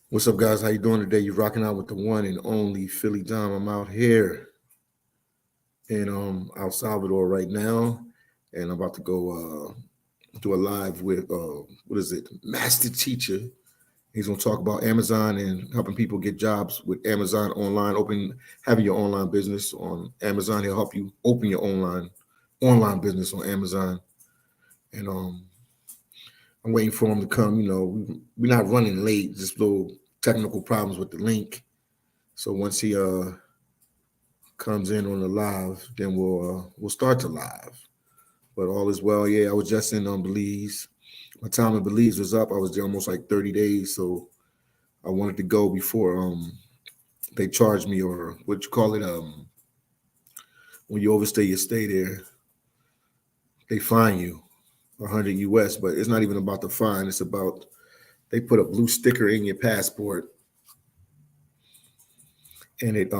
What's up, guys? How you doing today? You rocking out with the one and only PhillyDom. I'm out here in El Salvador right now, and I'm about to go do a live with what is it? Master Teacher. He's gonna talk about Amazon and helping people get jobs with Amazon online. Having your online business on Amazon. He'll help you open your online business on Amazon. And I'm waiting for him to come. We're not running late. Just little technical problems with the link. So once he comes in on the live, then we'll start the live. But all is well. Yeah, I was just in Belize. My time in Belize was up. I was there almost like 30 days, so I wanted to go before they charged me, or what you call it, when you overstay your stay there, they fine you 100 US. But it's not even about the fine. It's about they put a blue sticker in your passport, and it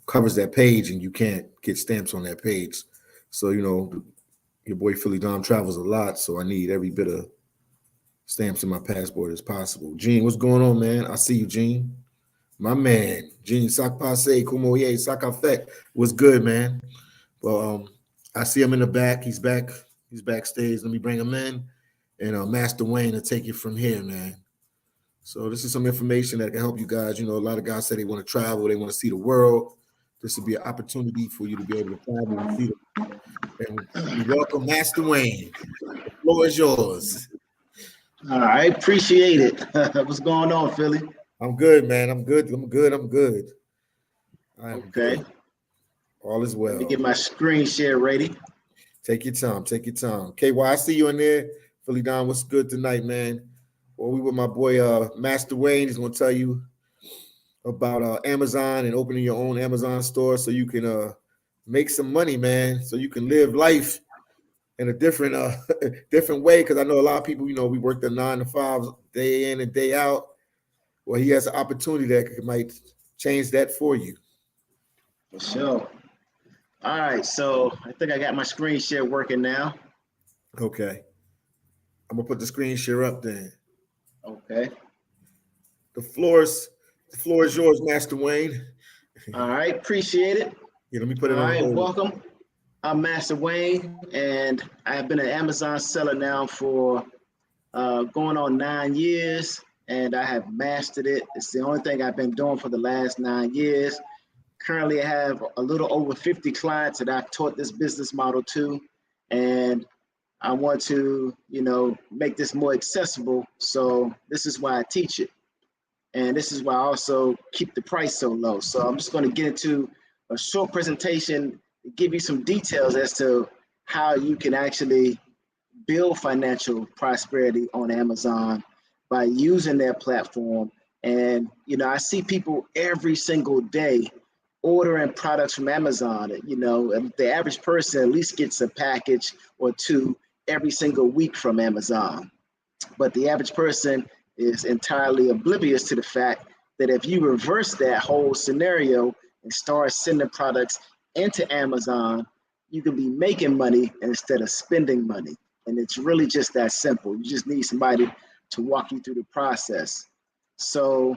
covers that page, and you can't get stamps on that page. So your boy PhillyDom travels a lot, so I need every bit of stamps in my passport as possible. Gene, what's going on, man? I see you, Gene. My man, Gene Sakpase, Kumoye, Sakafek. What's good, man? Well, I see him in the back. He's back. He's backstage. Let me bring him in. And Master Wayne will take it from here, man. So this is some information that can help you guys. A lot of guys say they want to travel. They want to see the world. This will be an opportunity for you to be able to travel and see the world. And we welcome Master Wayne. The floor is yours. All right, appreciate it. What's going on, Philly? I'm good, man. I'm good. I'm okay. Good. All is well. Let me get my screen share ready. Take your time. KY, I see you in there. PhillyDom, what's good tonight, man? Well, we with my boy Master Wayne. He's going to tell you about Amazon and opening your own Amazon store so you can make some money, man, so you can live life in a different different way. Because I know a lot of people, we work the 9 to 5 day in and day out. Well, he has an opportunity that might change that for you. For sure. All right, so I think I got my screen share working now. Okay. I'm going to put the screen share up then. Okay. The floor is yours, Master Wayne. All right, appreciate it. Yeah, let me put it on. All right, welcome. I'm Master Wayne, and I've been an Amazon seller now for going on 9 years, and I have mastered it. It's the only thing I've been doing for the last 9 years. Currently, I have a little over 50 clients that I've taught this business model to, and I want to, make this more accessible. So this is why I teach it. And this is why I also keep the price so low. So I'm just going to get into a short presentation, give you some details as to how you can actually build financial prosperity on Amazon by using their platform. And, I see people every single day ordering products from Amazon. The average person at least gets a package or two every single week from Amazon. But the average person is entirely oblivious to the fact that if you reverse that whole scenario and start sending products into Amazon, you can be making money instead of spending money. And it's really just that simple. You just need somebody to walk you through the process. So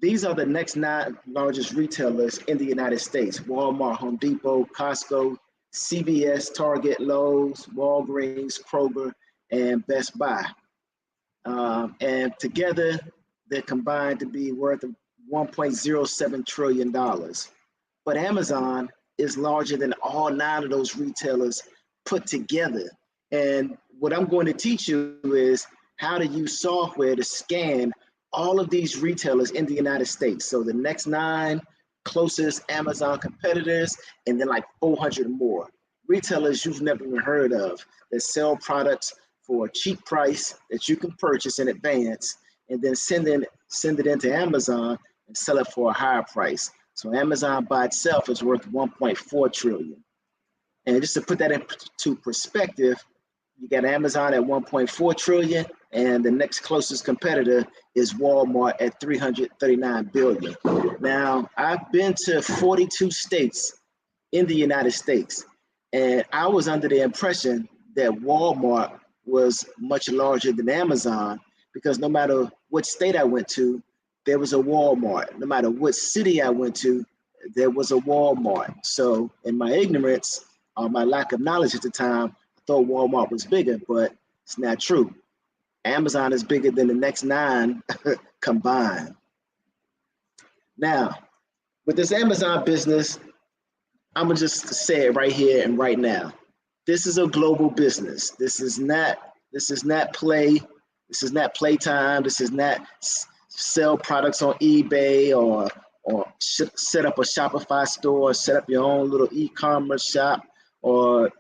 these are the next 9 largest retailers in the United States: Walmart, Home Depot, Costco, CVS, Target, Lowe's, Walgreens, Kroger, and Best Buy. And together, they're combined to be worth $1.07 trillion. But Amazon is larger than all 9 of those retailers put together. And what I'm going to teach you is how to use software to scan all of these retailers in the United States. So the next 9 closest Amazon competitors, and then like 400 more. Retailers you've never even heard of that sell products for a cheap price that you can purchase in advance, and then send it into Amazon and sell it for a higher price. So Amazon by itself is worth 1.4 trillion. And just to put that into perspective, you got Amazon at 1.4 trillion, and the next closest competitor is Walmart at 339 billion. Now, I've been to 42 states in the United States, and I was under the impression that Walmart was much larger than Amazon, because no matter what state I went to, there was a Walmart. No matter what city I went to, there was a Walmart. So in my ignorance, or my lack of knowledge at the time, I thought Walmart was bigger, but it's not true. Amazon is bigger than the next 9 combined. Now, with this Amazon business, I'm gonna just say it right here and right now. This is a global business. This is not play. This is not playtime. This is not sell products on eBay or set up a Shopify store, set up your own little e-commerce shop, or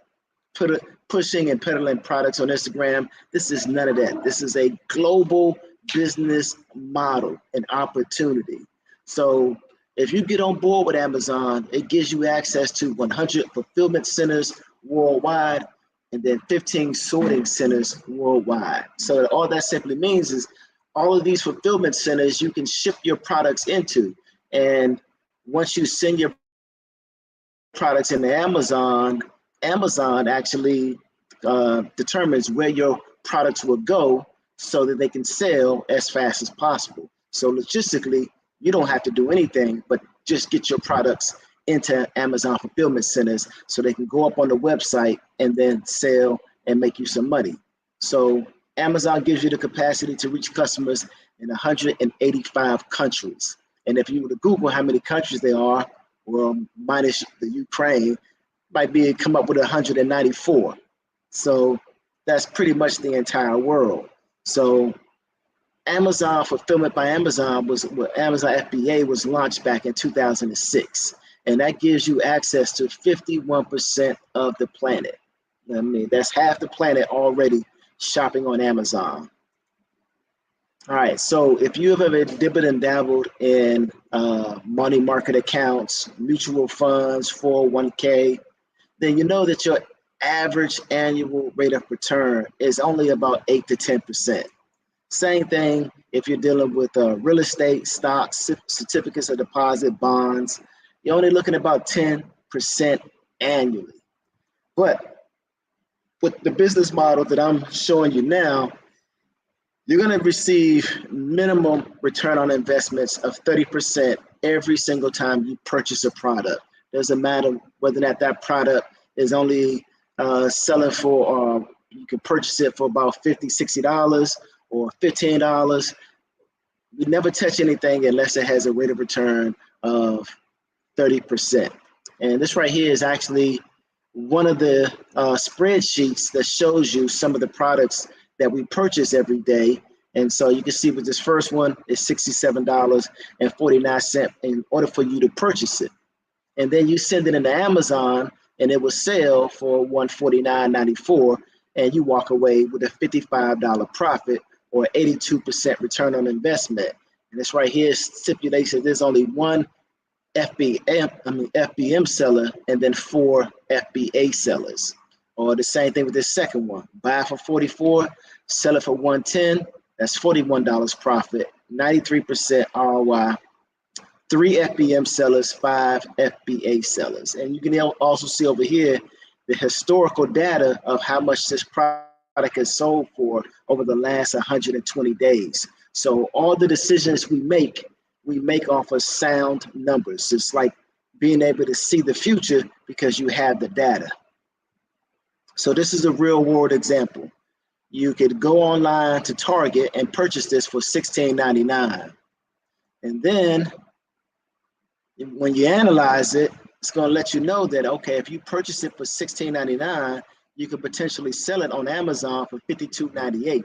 pushing and peddling products on Instagram. This is none of that. This is a global business model and opportunity. So if you get on board with Amazon, it gives you access to 100 fulfillment centers worldwide and then 15 sorting centers worldwide. So all that simply means is all of these fulfillment centers you can ship your products into. And once you send your products into Amazon, Amazon actually determines where your products will go so that they can sell as fast as possible. So logistically, you don't have to do anything but just get your products into Amazon fulfillment centers so they can go up on the website and then sell and make you some money. So Amazon gives you the capacity to reach customers in 185 countries. And if you were to Google how many countries there are, well, minus the Ukraine, might be come up with 194. So that's pretty much the entire world. So Amazon Fulfillment by Amazon Amazon FBA was launched back in 2006. And that gives you access to 51% of the planet. I mean, that's half the planet already shopping on Amazon. All right, so if you have ever dipped and dabbled in money market accounts, mutual funds, 401k, then you know that your average annual rate of return is only about 8 to 10%. Same thing if you're dealing with real estate, stocks, certificates of deposit, bonds. You're only looking at about 10% annually. But with the business model that I'm showing you now, you're going to receive minimum return on investments of 30% every single time you purchase a product. Doesn't matter whether or not that product is only selling for, you can purchase it for about $50, $60 or $15. We never touch anything unless it has a rate of return of 30%. And this right here is actually one of the spreadsheets that shows you some of the products that we purchase every day. And so you can see with this first one is $67.49 in order for you to purchase it. And then you send it into Amazon and it will sell for $149.94, and you walk away with a $55 profit or 82% return on investment. And this right here stipulates that there's only one FBM seller and then 4 FBA sellers. Or the same thing with this second one. Buy for $44, sell it for $110. That's $41 profit, 93% ROI. 3 FBM sellers, 5 FBA sellers. And you can also see over here the historical data of how much this product has sold for over the last 120 days. So all the decisions we make off of sound numbers. It's like being able to see the future because you have the data. So this is a real world example. You could go online to Target and purchase this for $16.99. And then when you analyze it, it's going to let you know that, okay, if you purchase it for $16.99, you could potentially sell it on Amazon for $52.98.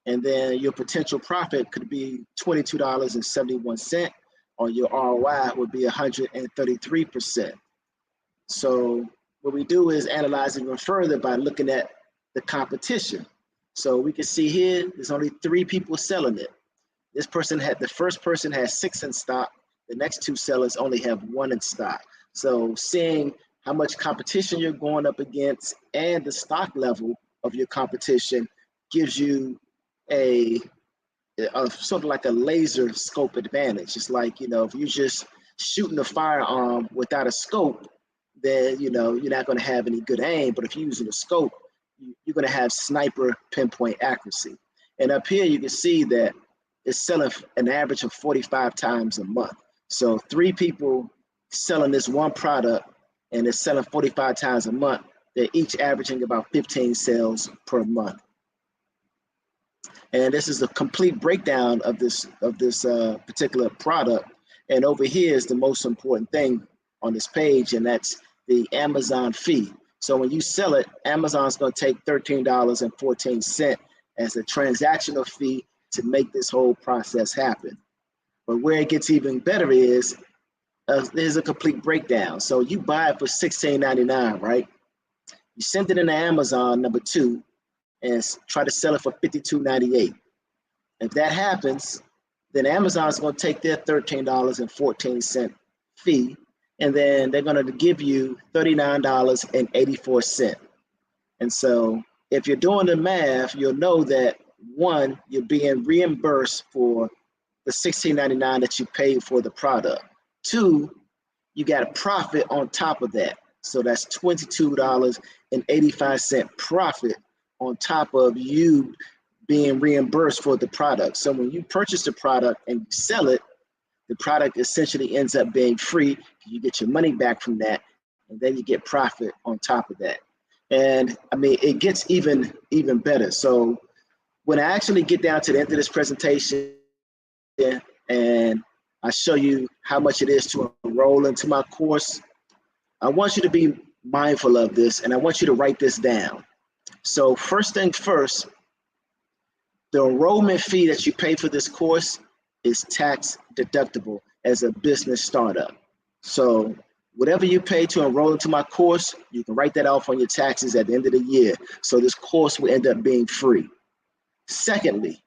And then your potential profit could be $22.71, or your ROI would be 133%. So what we do is analyze it even further by looking at the competition. So we can see here, there's only 3 people selling it. The first person has 6 in stock. The next 2 sellers only have 1 in stock. So seeing how much competition you're going up against and the stock level of your competition gives you a sort of like a laser scope advantage. It's like, if you're just shooting a firearm without a scope, then you're not going to have any good aim. But if you're using a scope, you're going to have sniper pinpoint accuracy. And up here you can see that is selling an average of 45 times a month. So 3 people selling this one product and it's selling 45 times a month. They're each averaging about 15 sales per month. And this is a complete breakdown of this particular product. And over here is the most important thing on this page, and that's the Amazon fee. So when you sell it, Amazon's going to take $13.14 as a transactional fee to make this whole process happen. But where it gets even better is there's a complete breakdown. So you buy it for $16.99, right? You send it into Amazon number 2 and try to sell it for $52.98. If that happens, then Amazon's going to take their $13.14 fee, and then they're going to give you $39.84. And so if you're doing the math, you'll know that 1, you're being reimbursed for the $16.99 that you paid for the product. 2, you got a profit on top of that. So that's $22.85 profit on top of you being reimbursed for the product. So when you purchase the product and you sell it, the product essentially ends up being free. You get your money back from that, and then you get profit on top of that. And I mean, it gets even better. So when I actually get down to the end of this presentation and I show you how much it is to enroll into my course, I want you to be mindful of this, and I want you to write this down. So first thing first, the enrollment fee that you pay for this course is tax deductible as a business startup. So whatever you pay to enroll into my course, you can write that off on your taxes at the end of the year. So this course will end up being free. Secondly,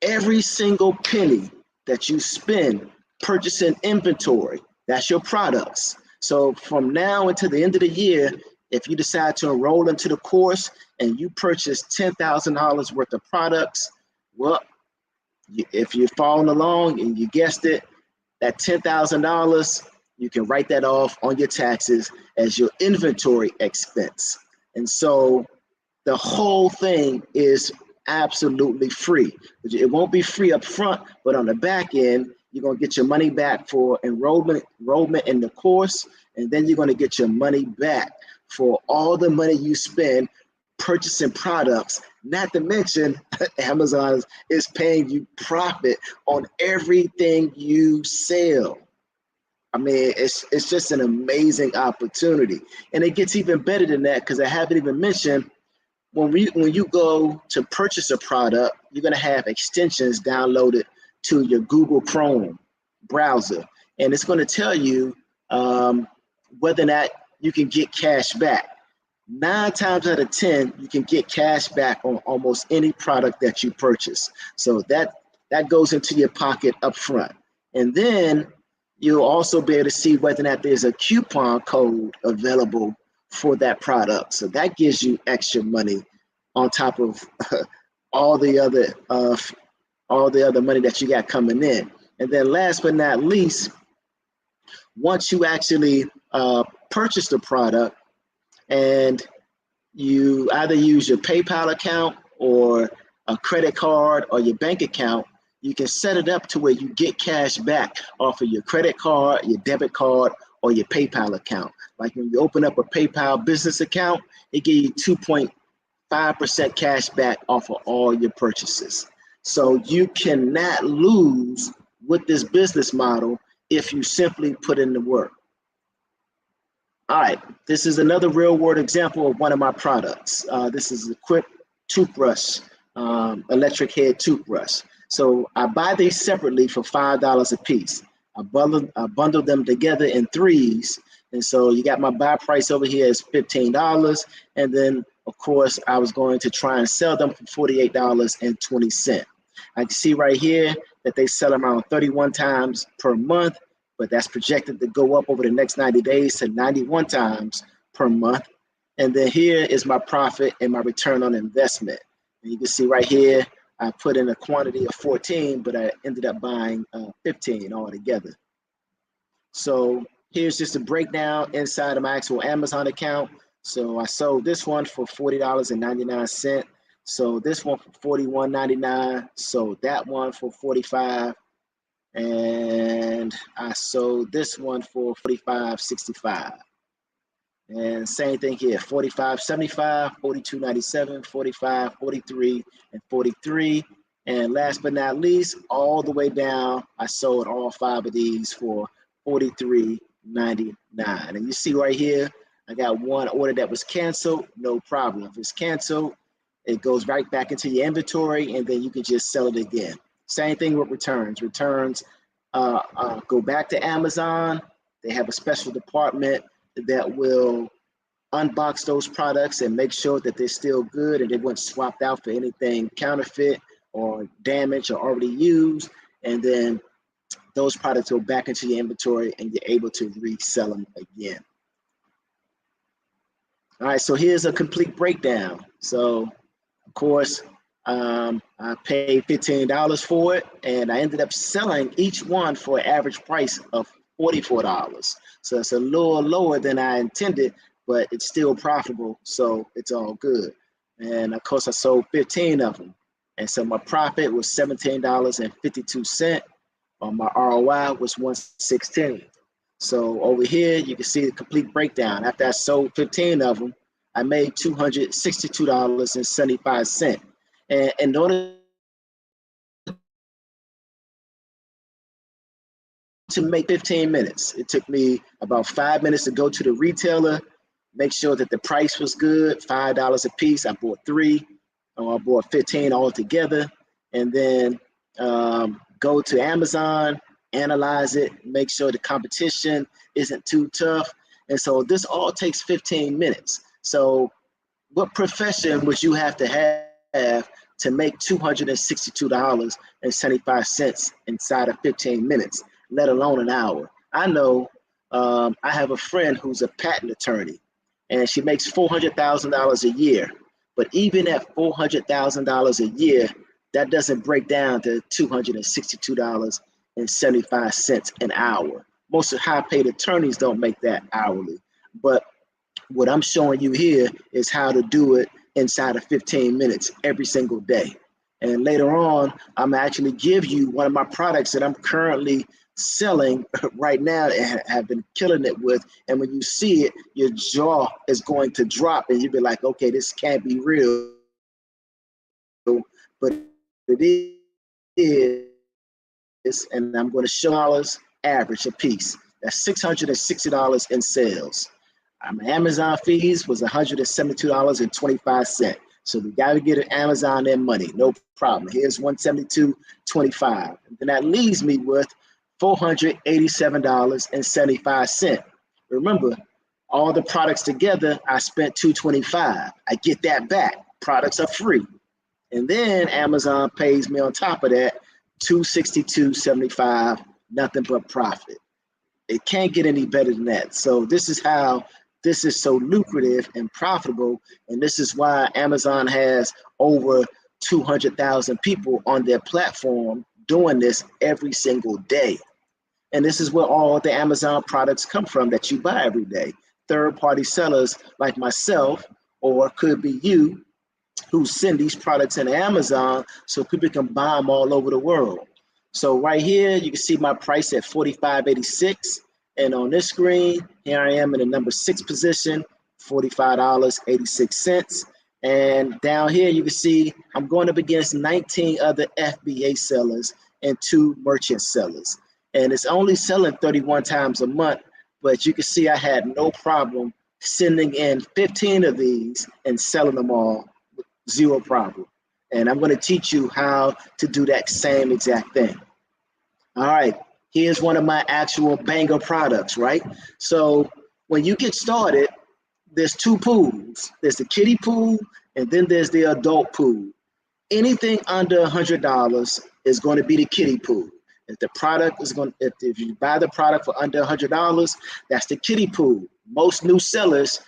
every single penny that you spend purchasing inventory, that's your products. So from now until the end of the year, if you decide to enroll into the course and you purchase $10,000 worth of products, well, if you're following along and you guessed it, that $10,000, you can write that off on your taxes as your inventory expense. And so the whole thing is absolutely free. It won't be free up front, but on the back end, you're going to get your money back for enrollment in the course, and then you're going to get your money back for all the money you spend purchasing products. Not to mention, Amazon is paying you profit on everything you sell. I mean, it's just an amazing opportunity. And it gets even better than that, because I haven't even mentioned, when you go to purchase a product, you're going to have extensions downloaded to your Google Chrome browser. And it's going to tell you whether or not you can get cash back. 9 times out of 10, you can get cash back on almost any product that you purchase. So that goes into your pocket up front. And then you'll also be able to see whether or not there's a coupon code available for that product. So that gives you extra money on top of all the other money that you got coming in. And then last but not least, once you actually purchase the product and you either use your PayPal account or a credit card or your bank account, you can set it up to where you get cash back off of your credit card, your debit card, or your PayPal account. Like when you open up a PayPal business account, it gives you 2.5% cash back off of all your purchases. So you cannot lose with this business model if you simply put in the work. All right, this is another real world example of one of my products. This is a quick toothbrush, electric head toothbrush. So I buy these separately for $5 a piece. I bundle them together in 3s. And so you got my buy price over here is $15. And then of course I was going to try and sell them for $48.20. I can see right here that they sell around 31 times per month, but that's projected to go up over the next 90 days to 91 times per month. And then here is my profit and my return on investment. And you can see right here, I put in a quantity of 14, but I ended up buying 15 altogether. So here's just a breakdown inside of my actual Amazon account. So I sold this one for $40.99. So this one for $41.99. Sold that one for $45. And I sold this one for $45.65. And same thing here, $45.75, $42.97, $45, $43, and $43. And last but not least, all the way down, I sold all 5 of these for $43.99. And you see right here, I got one order that was canceled, no problem. If it's canceled, it goes right back into your inventory, and then you can just sell it again. Same thing with returns. Returns go back to Amazon. They have a special department that will unbox those products and make sure that they're still good and they weren't swapped out for anything counterfeit or damaged or already used. And then those products go back into your inventory and you're able to resell them again. All right, so here's a complete breakdown. So, of course, I paid $15 for it, and I ended up selling each one for an average price of $44. So it's a little lower than I intended, but it's still profitable, so it's all good. And of course, I sold 15 of them. And so my profit was $17.52. My ROI was $116. So over here, you can see the complete breakdown. After I sold 15 of them, I made $262.75. And in order to make 15 minutes, it took me about 5 minutes to go to the retailer, make sure that the price was good, $5 a piece. I bought 3, or I bought 15 altogether, and then go to Amazon, analyze it, make sure the competition isn't too tough. And so this all takes 15 minutes. So what profession would you have to have to make $262.75 inside of 15 minutes, let alone an hour? I know I have a friend who's a patent attorney, and she makes $400,000 a year. But even at $400,000 a year, that doesn't break down to $262.75 an hour. Most of high-paid attorneys don't make that hourly. But what I'm showing you here is how to do it inside of 15 minutes every single day. And later on, I'm actually give you one of my products that I'm currently selling right now and have been killing it with. And when you see it, your jaw is going to drop and you'll be like, okay, this can't be real. But it is, and I'm going to show dollars average a piece. That's $660 in sales. My Amazon fees was $172.25. So we got to get Amazon their money, no problem. Here's $172.25. And then that leaves me with $487.75. Remember, all the products together, I spent $225. I get that back. Products are free. And then Amazon pays me on top of that $262.75, nothing but profit. It can't get any better than that. So this is how this is so lucrative and profitable. And this is why Amazon has over 200,000 people on their platform doing this every single day. And this is where all the Amazon products come from that you buy every day. Third-party sellers like myself, or could be you, who send these products into Amazon so people can buy them all over the world. So right here, you can see my price at $45.86. And on this screen, here I am in the number 6 position, $45.86. And down here, you can see I'm going up against 19 other FBA sellers and 2 merchant sellers. And it's only selling 31 times a month, but you can see I had no problem sending in 15 of these and selling them all with 0 problem. And I'm going to teach you how to do that same exact thing. All right. Here's one of my actual banger products, right? So when you get started, there's 2 pools. There's the kiddie pool, and then there's the adult pool. Anything under $100 is going to be the kiddie pool. If the product is going, if you buy the product for under $100, that's the kiddie pool. Most new sellers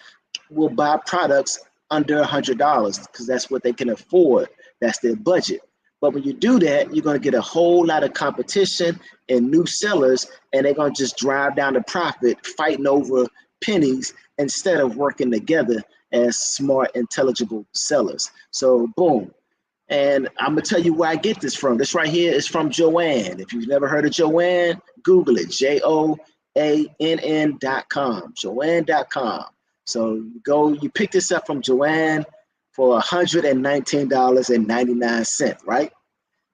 will buy products under $100 because that's what they can afford. That's their budget. But when you do that, you're going to get a whole lot of competition and new sellers, and they're going to just drive down the profit, fighting over pennies, instead of working together as smart, intelligible sellers. So boom. And I'm gonna tell you where I get this from. This right here is from Joanne. If you've never heard of Joanne, Google it, JOANN.com, Joanne.com. So you pick this up from Joanne for $119.99, right?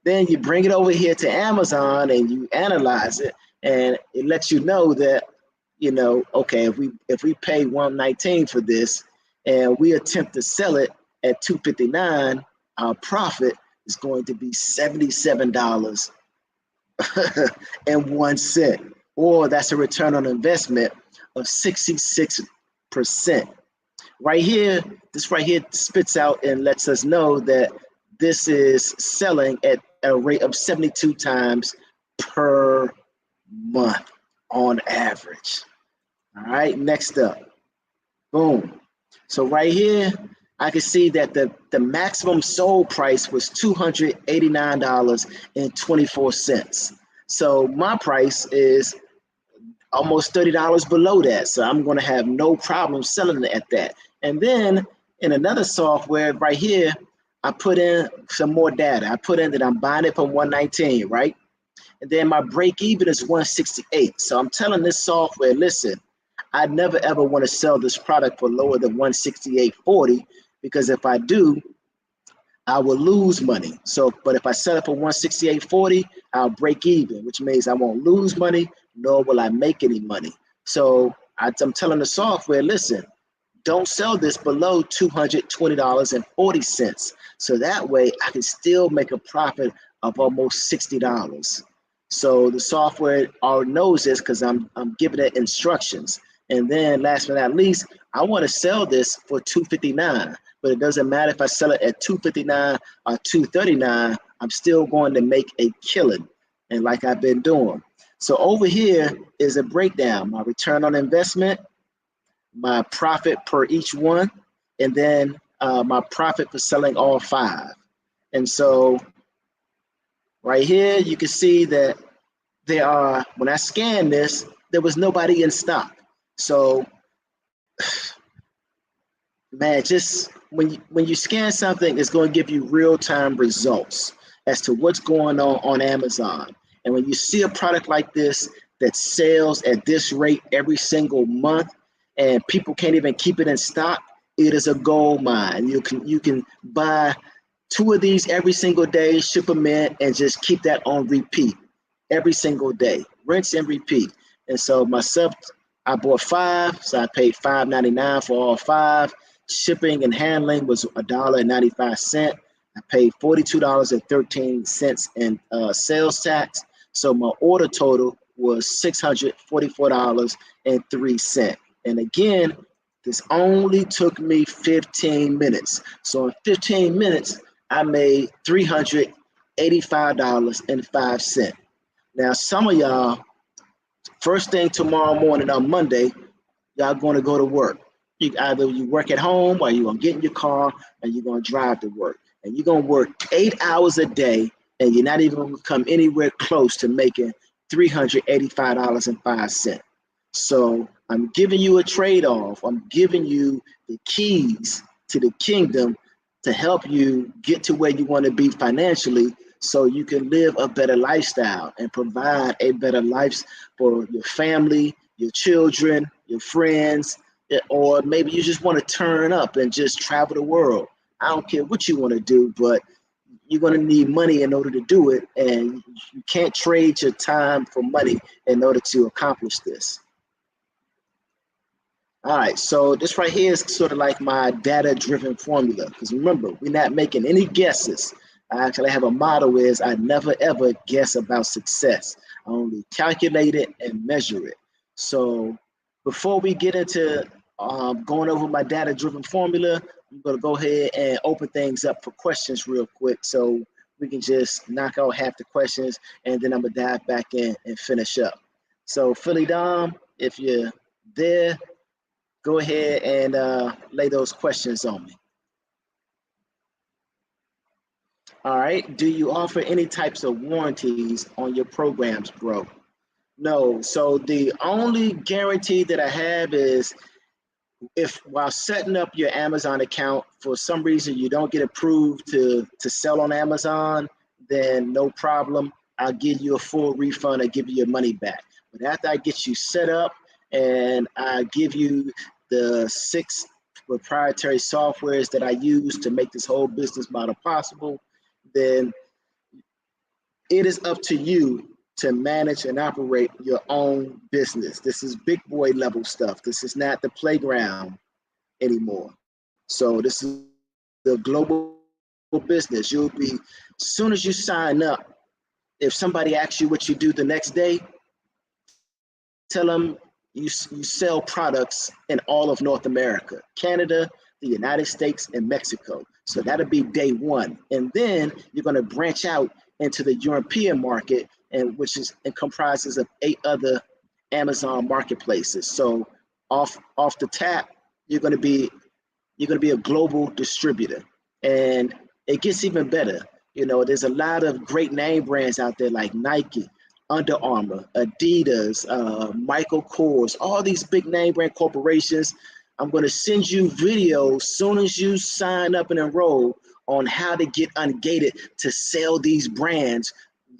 Then you bring it over here to Amazon and you analyze it, and it lets you know that, okay, if we pay $119 for this and we attempt to sell it at $259, our profit is going to be $77.01, or that's a return on investment of 66%. Right here, this right here spits out and lets us know that this is selling at a rate of 72 times per month on average. All right, next up, boom. So right here, I can see that the maximum sold price was $289.24. So my price is almost $30 below that. So I'm going to have no problem selling it at that. And then in another software right here, I put in some more data. I put in that I'm buying it for $119, right? And then my break even is $168. So I'm telling this software, listen, I never ever want to sell this product for lower than $168.40, because if I do, I will lose money. So, but if I sell it for $168.40, I'll break even, which means I won't lose money, nor will I make any money. So I'm telling the software, listen, don't sell this below $220.40. So that way I can still make a profit of almost $60. So the software already knows this because I'm giving it instructions. And then last but not least, I want to sell this for $259, but it doesn't matter if I sell it at $259 or $239, I'm still going to make a killing, and like I've been doing. So over here is a breakdown, my return on investment, my profit per each one, and then my profit for selling all 5. And so right here, you can see that when I scanned this, there was nobody in stock. So, man, just when you scan something, it's going to give you real-time results as to what's going on Amazon. And when you see a product like this that sells at this rate every single month, and people can't even keep it in stock, it is a gold mine. You can buy 2 of these every single day, ship them in, and just keep that on repeat every single day, rinse and repeat. And so myself, I bought 5, so I paid $5.99 for all 5. Shipping and handling was $1.95. I paid $42.13 in sales tax. So my order total was $644.03. And again, this only took me 15 minutes. So in 15 minutes, I made $385.05. Now, some of y'all, first thing tomorrow morning on Monday, y'all going to go to work. Either you work at home, or you're going to get in your car and you're going to drive to work. And you're going to work 8 hours a day, and you're not even going to come anywhere close to making $385.05. So I'm giving you a trade-off. I'm giving you the keys to the kingdom to help you get to where you want to be financially, so you can live a better lifestyle and provide a better life for your family, your children, your friends, or maybe you just want to turn up and just travel the world. I don't care what you want to do, but you're going to need money in order to do it, and you can't trade your time for money in order to accomplish this. All right, so this right here is sort of like my data-driven formula, because remember, we're not making any guesses. I actually have a motto is I never ever guess about success. I only calculate it and measure it. So before we get into going over my data-driven formula, I'm going to go ahead and open things up for questions real quick, so we can just knock out half the questions, and then I'm going to dive back in and finish up. So PhillyDom, if you're there, go ahead and lay those questions on me. All right, do you offer any types of warranties on your programs, bro? No, so the only guarantee that I have is if while setting up your Amazon account, for some reason you don't get approved to sell on Amazon, then no problem. I'll give you a full refund. I'll give you your money back. But after I get you set up and I give you the 6 proprietary softwares that I use to make this whole business model possible, then it is up to you to manage and operate your own business. This is big boy level stuff. This is not the playground anymore. So this is the global business. You'll be, as soon as you sign up, if somebody asks you what you do the next day, tell them you sell products in all of North America, Canada, the United States, and Mexico. So that'll be day one. And then you're going to branch out into the European market, and which is and comprises of 8 other Amazon marketplaces. So off the tap, you're going to be a global distributor. And it gets even better. You know, there's a lot of great name brands out there like Nike, Under Armour, Adidas, Michael Kors, all these big name brand corporations. I'm going to send you videos soon as you sign up and enroll on how to get ungated to sell these brands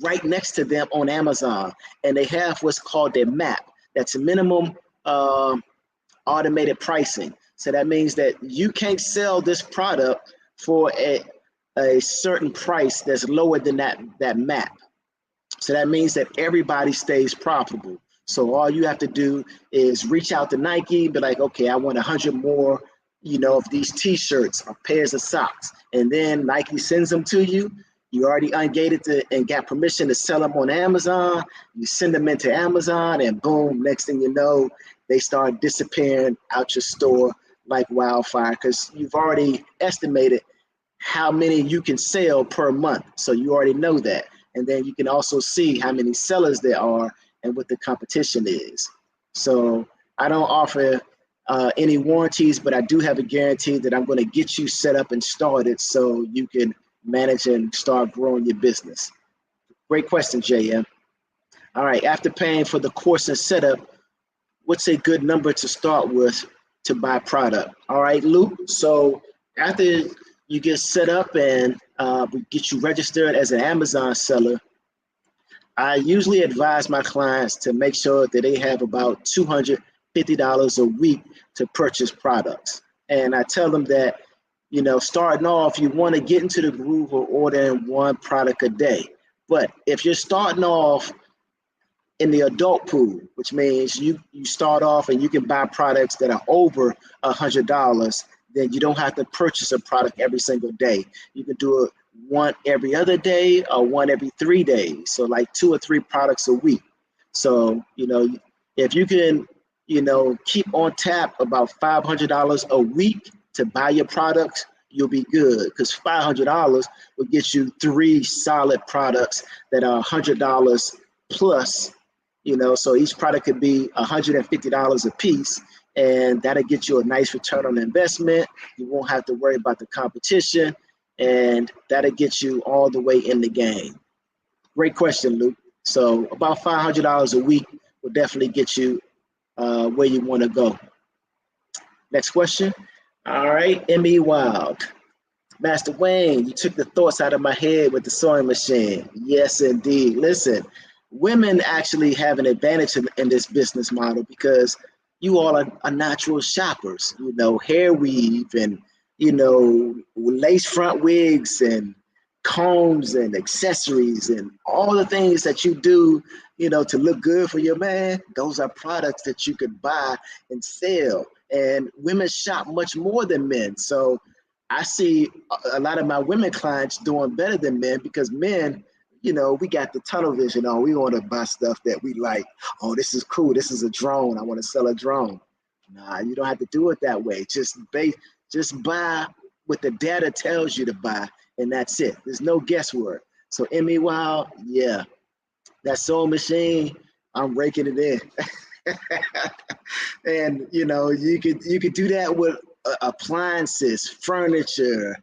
right next to them on Amazon. And they have what's called their MAP. That's a minimum automated pricing. So that means that you can't sell this product for a certain price that's lower than that MAP. So that means that everybody stays profitable. So all you have to do is reach out to Nike, be like, okay, I want 100 more, you know, of these t-shirts or pairs of socks. And then Nike sends them to you. You already ungated and got permission to sell them on Amazon. You send them into Amazon and boom, next thing you know, they start disappearing out your store like wildfire because you've already estimated how many you can sell per month. So you already know that. And then you can also see how many sellers there are and what the competition is. So I don't offer any warranties, but I do have a guarantee that I'm going to get you set up and started so you can manage and start growing your business. Great question, JM. All right, after paying for the course and setup, what's a good number to start with to buy product? All right, Luke. So after you get set up and we get you registered as an Amazon seller, I usually advise my clients to make sure that they have about $250 a week to purchase products. And I tell them that, you know, starting off, you want to get into the groove of ordering 1 product a day. But if you're starting off in the adult pool, which means you start off and you can buy products that are over $100, then you don't have to purchase a product every single day. You can do it 1 every other day or 1 every 3 days. So like 2 or 3 products a week. So, you know, if you can, you know, keep on tap about $500 a week to buy your products, you'll be good because $500 will get you 3 solid products that are $100 plus, you know, so each product could be $150 a piece. And that'll get you a nice return on investment. You won't have to worry about the competition, and that'll get you all the way in the game. Great question, Luke. So about $500 a week will definitely get you where you want to go. Next question. All right, M.E. Wild. Master Wayne, you took the thoughts out of my head with the sewing machine. Yes, indeed. Listen, women actually have an advantage in this business model because you all are natural shoppers, you know, hair weave and, you know, lace front wigs and combs and accessories and all the things that you do, you know, to look good for your man. Those are products that you could buy and sell. And women shop much more than men. So I see a lot of my women clients doing better than men because men, you know, we got the tunnel vision on. We want to buy stuff that we like. Oh, this is cool. This is a drone. I want to sell a drone. Nah, you don't have to do it that way. Just buy what the data tells you to buy, and that's it. There's no guesswork. So M.E. Wild, yeah, that sewing machine, I'm raking it in. And you know, you could do that with appliances, furniture,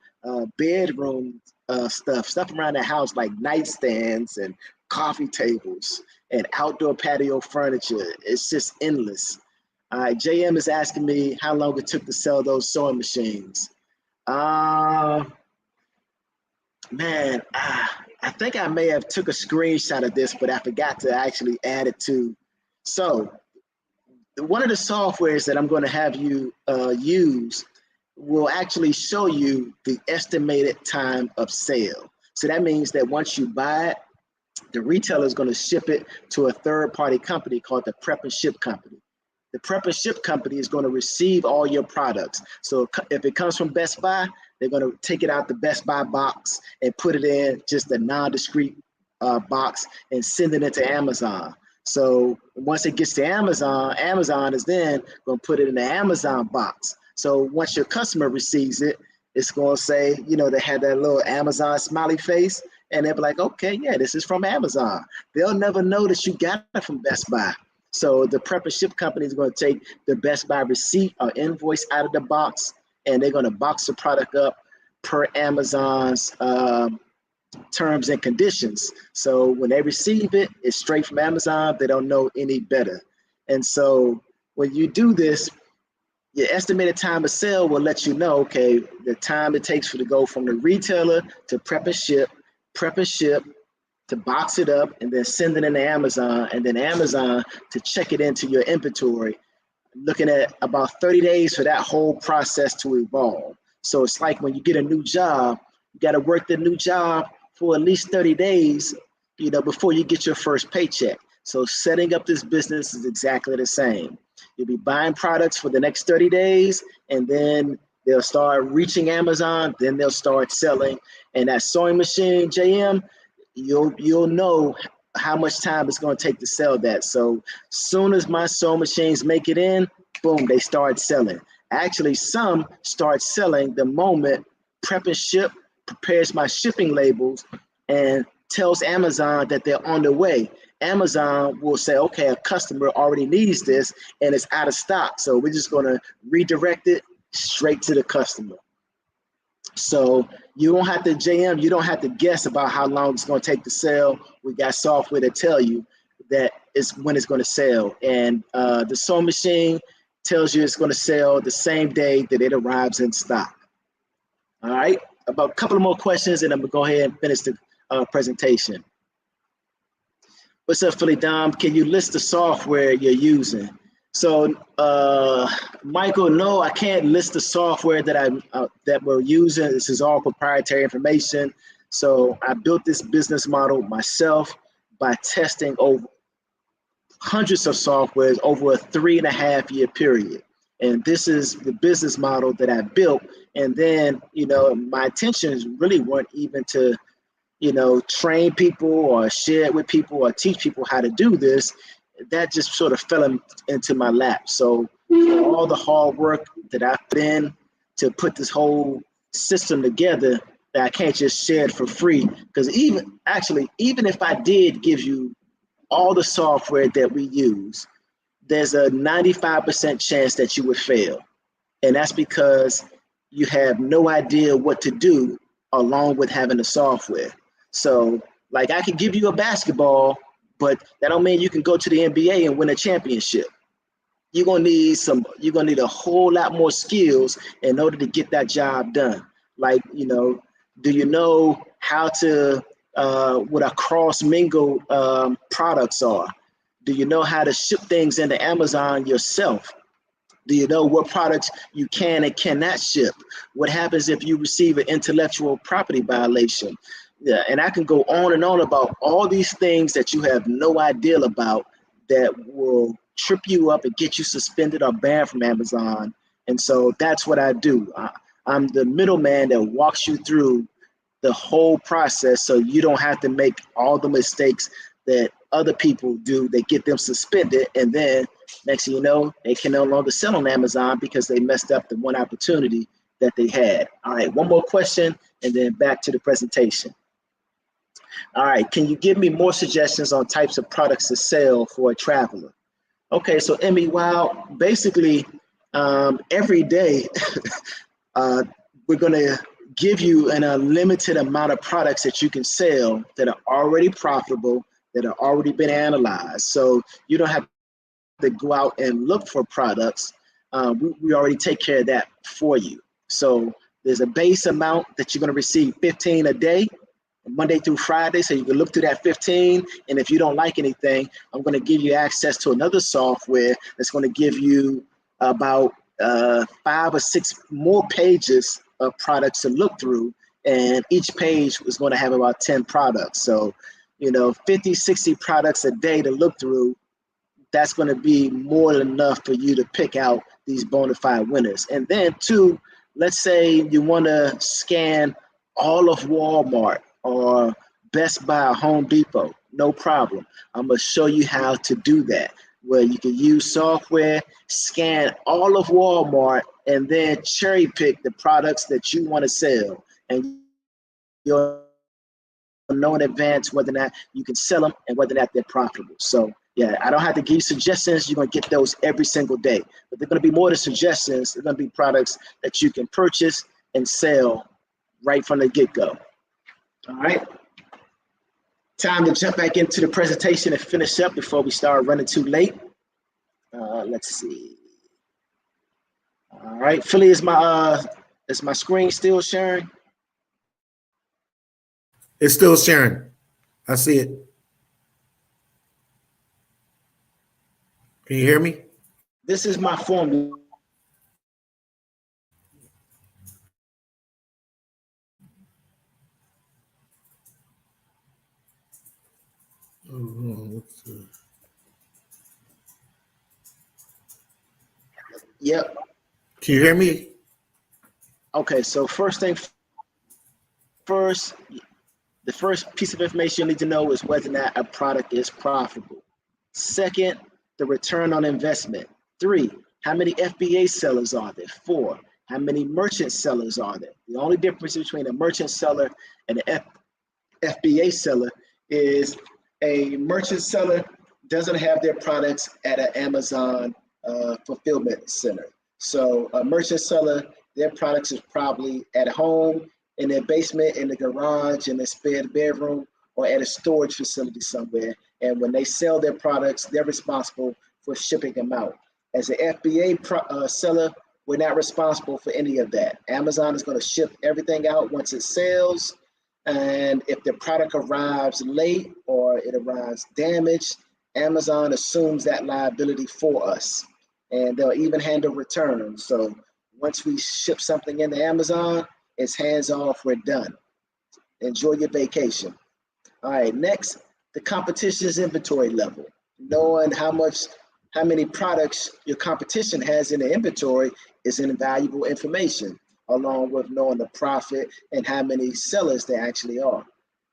bedroom stuff around the house like nightstands and coffee tables and outdoor patio furniture. It's just endless. All right, JM is asking me how long it took to sell those sewing machines. Man, I think I may have took a screenshot of this, but I forgot to actually add it to. So one of the softwares that I'm going to have you use will actually show you the estimated time of sale. So that means that once you buy it, the retailer is going to ship it to a third-party company called the Prep and Ship Company. The Prep and Ship Company is going to receive all your products. So if it comes from Best Buy, they're going to take it out the Best Buy box and put it in just a non-discrete box and send it into Amazon. So once it gets to Amazon, Amazon is then going to put it in the Amazon box. So once your customer receives it, it's going to say, you know, they had that little Amazon smiley face, and they'll be like, okay, yeah, this is from Amazon. They'll never know that you got it from Best Buy. So the Prep and Ship Company is going to take the Best Buy receipt or invoice out of the box, and they're going to box the product up per Amazon's terms and conditions. So when they receive it, it's straight from Amazon. They don't know any better. And so when you do this, your estimated time of sale will let you know, okay, the time it takes for to go from the retailer to prep and ship, to box it up, and then send it into Amazon, and then Amazon to check it into your inventory, looking at about 30 days for that whole process to evolve. So it's like when you get a new job, you got to work the new job for at least 30 days, you know, before you get your first paycheck. So setting up this business is exactly the same. You'll be buying products for the next 30 days, and then they'll start reaching Amazon, then they'll start selling. And that sewing machine, JM, you'll know how much time it's going to take to sell that. So soon as my sewing machines make it in, boom, they start selling. Actually, some start selling the moment Prep and Ship prepares my shipping labels and tells Amazon that they're on their way. Amazon will say, okay, a customer already needs this and it's out of stock. So we're just going to redirect it straight to the customer. So you don't have to, JM, you don't have to guess about how long it's going to take to sell. We got software to tell you that it's when it's going to sell. And the sewing machine tells you it's going to sell the same day that it arrives in stock. All right, about a couple of more questions and I'm going to go ahead and finish the presentation. What's up, PhillyDom? Can you list the software you're using? So, Michael, no, I can't list the software that we're using. This is all proprietary information. So I built this business model myself by testing over hundreds of softwares over a 3.5-year period. And this is the business model that I built. And then, you know, my intentions really weren't even to, you know, train people or share it with people or teach people how to do this. That just sort of fell into my lap. So all the hard work that I've put in to put this whole system together, that I can't just share it for free. Because even if I did give you all the software that we use, there's a 95% chance that you would fail. And that's because you have no idea what to do along with having the software. So like I could give you a basketball, but that don't mean you can go to the NBA and win a championship. You're gonna need a whole lot more skills in order to get that job done. Like, you know, do you know how to what a cross-mingle products are? Do you know how to ship things into Amazon yourself? Do you know what products you can and cannot ship? What happens if you receive an intellectual property violation? Yeah, and I can go on and on about all these things that you have no idea about that will trip you up and get you suspended or banned from Amazon. And so that's what I do. I'm the middleman that walks you through the whole process so you don't have to make all the mistakes that other people do that get them suspended. And then next thing you know, they can no longer sell on Amazon because they messed up the one opportunity that they had. All right, one more question and then back to the presentation. All right, can you give me more suggestions on types of products to sell for a traveler? Okay, so Emmy, wow, basically every day we're gonna give you an unlimited amount of products that you can sell that are already profitable, that have already been analyzed. So you don't have to go out and look for products, we already take care of that for you. So there's a base amount that you're going to receive 15 a day, Monday through Friday, so you can look through that 15. And if you don't like anything, I'm going to give you access to another software that's going to give you about 5 or 6 more pages of products to look through. And each page is going to have about 10 products. So, 50, 60 products a day to look through. That's going to be more than enough for you to pick out these bona fide winners. And then 2, let's say you want to scan all of Walmart or Best Buy or Home Depot. No problem. I'm going to show you how to do that, where you can use software, scan all of Walmart, and then cherry pick the products that you want to sell. And you'll know in advance whether or not you can sell them and whether or not they're profitable. So yeah, I don't have to give you suggestions. You're going to get those every single day. But they're going to be more than suggestions. They're going to be products that you can purchase and sell right from the get-go. All right. Time to jump back into the presentation and finish up before we start running too late. Let's see. All right. Philly, is my screen still sharing? It's still sharing. I see it. Can you hear me? This is my formula. Yep. Can you hear me? Okay, so first thing first, the first piece of information you need to know is whether or not a product is profitable. Second, the return on investment. 3, how many FBA sellers are there? 4, how many merchant sellers are there? The only difference between a merchant seller and an FBA seller is a merchant seller doesn't have their products at an Amazon fulfillment center. So a merchant seller, their products is probably at home, in their basement, in the garage, in their spare bedroom, or at a storage facility somewhere. And when they sell their products, they're responsible for shipping them out. As an FBA seller, we're not responsible for any of that. Amazon is going to ship everything out once it sells. And if the product arrives late or it arrives damaged, Amazon assumes that liability for us. And they'll even handle returns. So once we ship something into Amazon, it's hands off, we're done. Enjoy your vacation. All right, next, the competition's inventory level. Knowing how many products your competition has in the inventory is invaluable information, along with knowing the profit and how many sellers there actually are.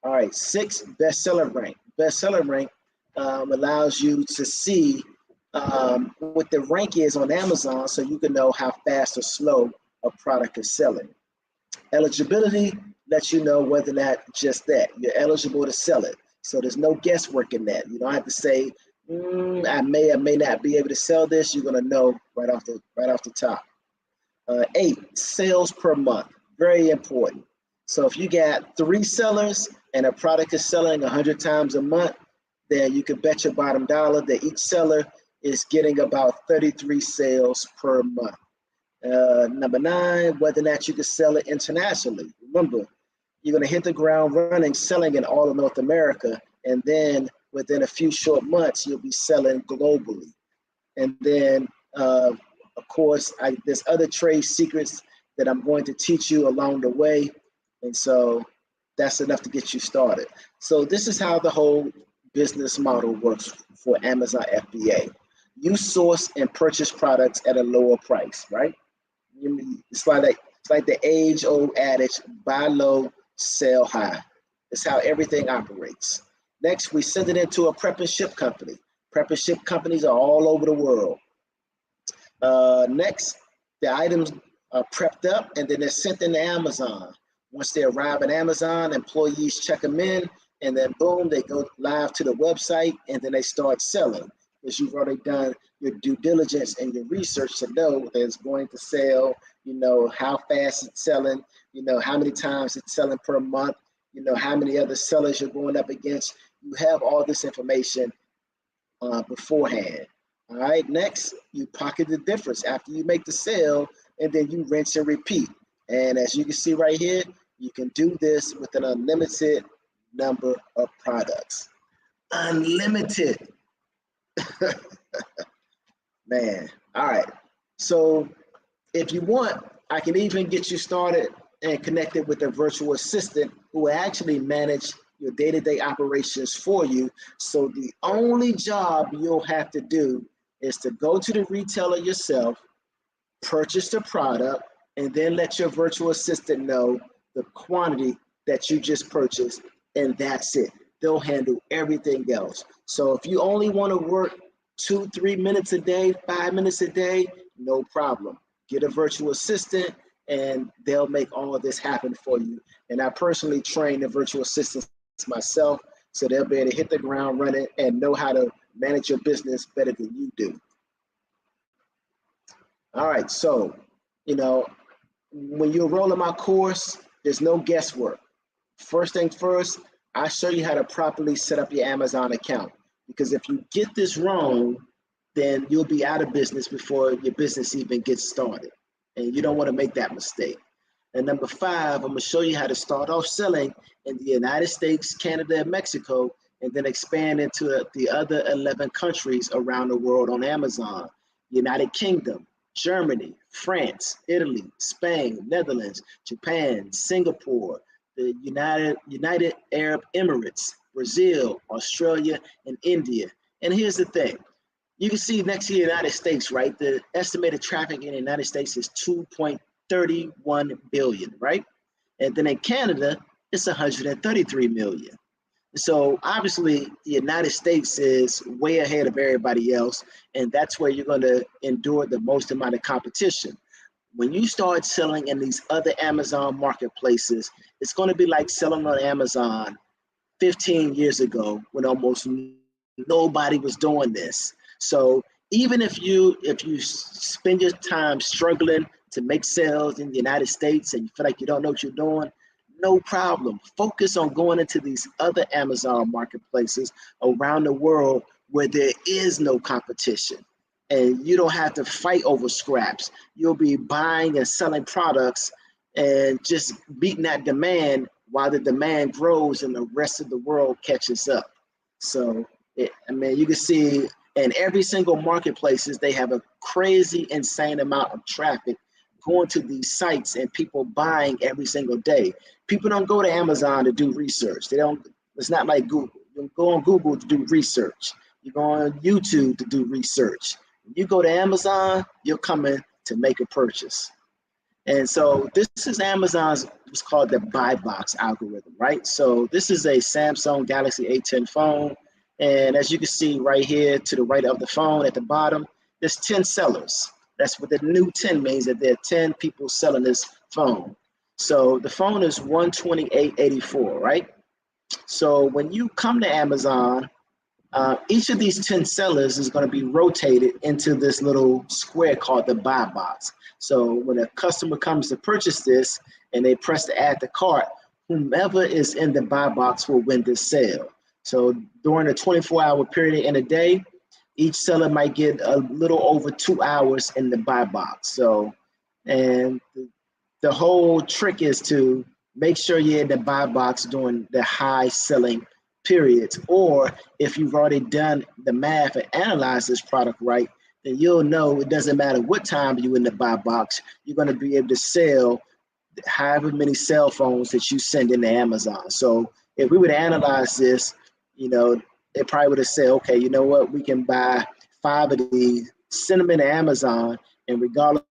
All right, 6, bestseller rank. Bestseller rank allows you to see what the rank is on Amazon so you can know how fast or slow a product is selling. Eligibility lets you know whether or not just that you're eligible to sell it. So there's no guesswork in that. You don't have to say, I may or may not be able to sell this. You're gonna know right off the top. 8, sales per month, very important. So if you got 3 sellers and a product is selling 100 times a month, then you can bet your bottom dollar that each seller is getting about 33 sales per month. Number 9, whether or not you can sell it internationally. Remember, you're going to hit the ground running, selling in all of North America, and then within a few short months, you'll be selling globally. And then, of course, there's other trade secrets that I'm going to teach you along the way. And so that's enough to get you started. So this is how the whole business model works for Amazon FBA. You source and purchase products at a lower price, right? It's like the age-old adage, buy low, sell high. It's how everything operates. Next, we send it into a prep and ship company. Prep and ship companies are all over the world. Next, the items are prepped up and then they're sent into Amazon. Once they arrive at Amazon, employees check them in, and then boom, they go live to the website, and then they start selling. Because you've already done your due diligence and your research to know that it's going to sell, how fast it's selling, how many times it's selling per month, how many other sellers you're going up against. You have all this information beforehand. All right, next, you pocket the difference after you make the sale, and then you rinse and repeat. And as you can see right here, you can do this with an unlimited number of products. Unlimited. Man. All right. So if you want, I can even get you started and connected with a virtual assistant who will actually manage your day-to-day operations for you. So the only job you'll have to do is to go to the retailer yourself, purchase the product, and then let your virtual assistant know the quantity that you just purchased, and that's it. They'll handle everything else. So if you only want to work 2-3 minutes a day, 5 minutes a day, no problem. Get a virtual assistant and they'll make all of this happen for you. And I personally train the virtual assistants myself, so they'll be able to hit the ground running and know how to manage your business better than you do. All right, so, when you enroll in my course, there's no guesswork. First thing first, I show you how to properly set up your Amazon account. Because if you get this wrong, then you'll be out of business before your business even gets started. And you don't want to make that mistake. And number 5, I'm going to show you how to start off selling in the United States, Canada, and Mexico, and then expand into the other 11 countries around the world on Amazon. United Kingdom, Germany, France, Italy, Spain, Netherlands, Japan, Singapore, the United Arab Emirates, Brazil, Australia, and India. And here's the thing. You can see next to the United States, right? The estimated traffic in the United States is 2.31 billion, right? And then in Canada, it's 133 million. So obviously, the United States is way ahead of everybody else, and that's where you're going to endure the most amount of competition. When you start selling in these other Amazon marketplaces, it's going to be like selling on Amazon 15 years ago when almost nobody was doing this. So even if you spend your time struggling to make sales in the United States and you feel like you don't know what you're doing, no problem. Focus on going into these other Amazon marketplaces around the world where there is no competition. And you don't have to fight over scraps. You'll be buying and selling products and just beating that demand while the demand grows and the rest of the world catches up. So, you can see in every single marketplaces, they have a crazy, insane amount of traffic going to these sites and people buying every single day. People don't go to Amazon to do research. It's not like Google. You go on Google to do research. You go on YouTube to do research. When you go to Amazon, you're coming to make a purchase. And so this is Amazon's what's called the buy box algorithm, right? So this is a Samsung Galaxy A10 phone. And as you can see right here to the right of the phone at the bottom, there's 10 sellers. That's what the new 10 means, that there are 10 people selling this phone. So the phone is $128.84, right? So when you come to Amazon, each of these 10 sellers is going to be rotated into this little square called the buy box. So when a customer comes to purchase this and they press to add to cart, whomever is in the buy box will win this sale. So during a 24-hour period in a day, each seller might get a little over 2 hours in the buy box. So, and the whole trick is to make sure you're in the buy box during the high selling periods, or if you've already done the math and analyzed this product right, then you'll know it doesn't matter what time you're in the buy box, you're going to be able to sell however many cell phones that you send into Amazon. So if we would analyze this, it probably would have said, okay, you know what, we can buy 5 of these, send them into Amazon, and regardless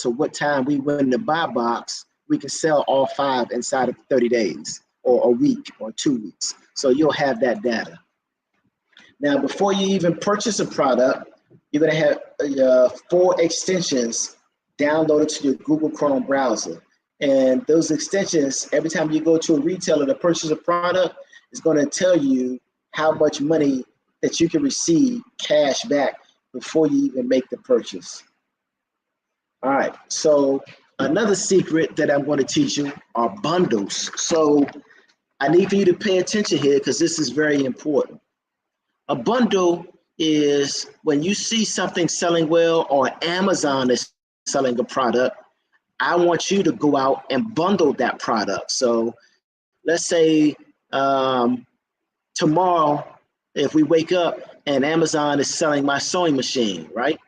of what time we win the buy box, we can sell all 5 inside of 30 days or a week or 2 weeks. So you'll have that data. Now, before you even purchase a product, you're going to have 4 extensions downloaded to your Google Chrome browser. And those extensions, every time you go to a retailer to purchase a product, it's going to tell you how much money that you can receive cash back before you even make the purchase. All right, so another secret that I'm going to teach you are bundles. So I need for you to pay attention here because this is very important. A bundle is when you see something selling well or Amazon is selling a product, I want you to go out and bundle that product. So let's say tomorrow, if we wake up and Amazon is selling my sewing machine, right?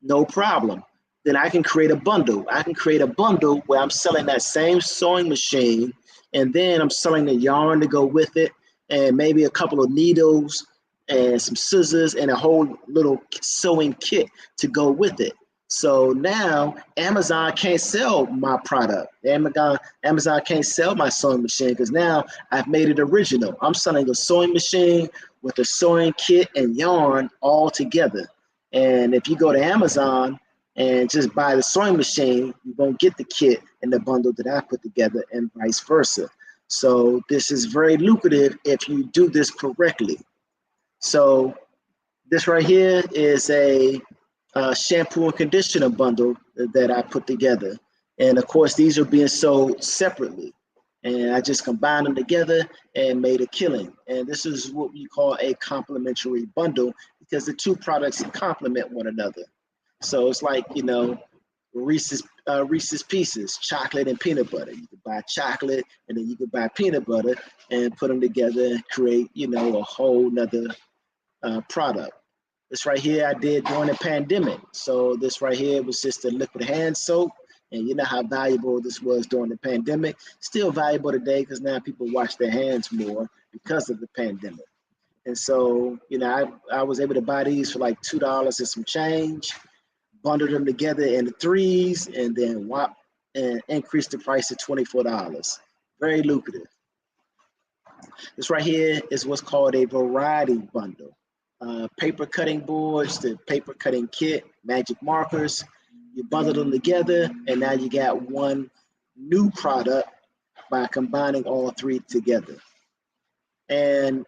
No problem. Then I can create a bundle. I can create a bundle where I'm selling that same sewing machine, and then I'm selling the yarn to go with it, and maybe a couple of needles and some scissors and a whole little sewing kit to go with it. So now Amazon can't sell my product. Amazon can't sell my sewing machine because now I've made it original. I'm selling a sewing machine with a sewing kit and yarn all together. And if you go to Amazon and just buy the sewing machine, you won't get the kit and the bundle that I put together, and vice versa. So this is very lucrative if you do this correctly. So this right here is a shampoo and conditioner bundle that I put together. And of course, these are being sold separately. And I just combined them together and made a killing. And this is what we call a complementary bundle because the two products complement one another. So it's like, you know, Reese's Pieces, chocolate and peanut butter. You could buy chocolate and then you could buy peanut butter and put them together and create, you know, a whole nother product. This right here I did during the pandemic. So this right here was just a liquid hand soap. And you know how valuable this was during the pandemic. Still valuable today because now people wash their hands more because of the pandemic. And so, you know, I was able to buy these for like $2 and some change, bundle them together in the threes, and then increase the price to $24. Very lucrative. This right here is what's called a variety bundle. Paper cutting boards, the paper cutting kit, magic markers. You bundle them together, and now you got one new product by combining all three together. And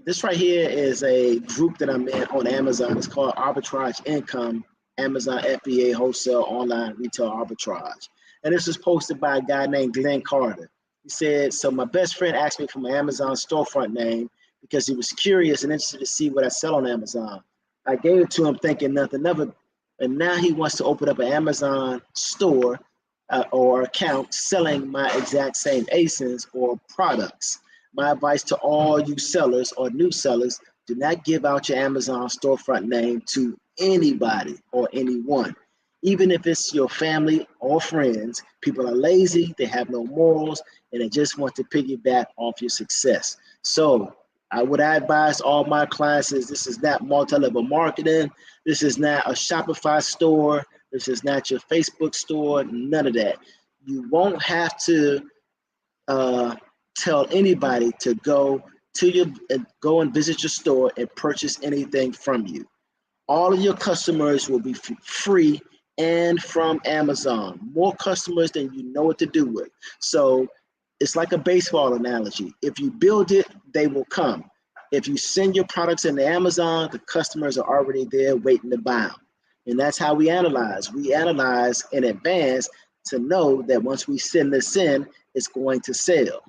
this right here is a group that I'm in on Amazon. It's called Arbitrage Income, Amazon FBA Wholesale Online Retail Arbitrage. And this was posted by a guy named Glenn Carter. He said, so my best friend asked me for my Amazon storefront name because he was curious and interested to see what I sell on Amazon. I gave it to him thinking nothing of it. And now he wants to open up an Amazon store or account selling my exact same ASINs or products. My advice to all you sellers or new sellers, do not give out your Amazon storefront name to anybody or anyone. Even if it's your family or friends, people are lazy, they have no morals, and they just want to piggyback off your success. So what I advise all my clients is this is not multi-level marketing. This is not a Shopify store. This is not your Facebook store, none of that. You won't have to tell anybody to go and visit your store and purchase anything from you. All of your customers will be free and from Amazon. More customers than you know what to do with. So it's like a baseball analogy. If you build it, they will come. If you send your products into Amazon, the customers are already there waiting to buy them. And that's how we analyze. We analyze in advance to know that once we send this in, it's going to sell.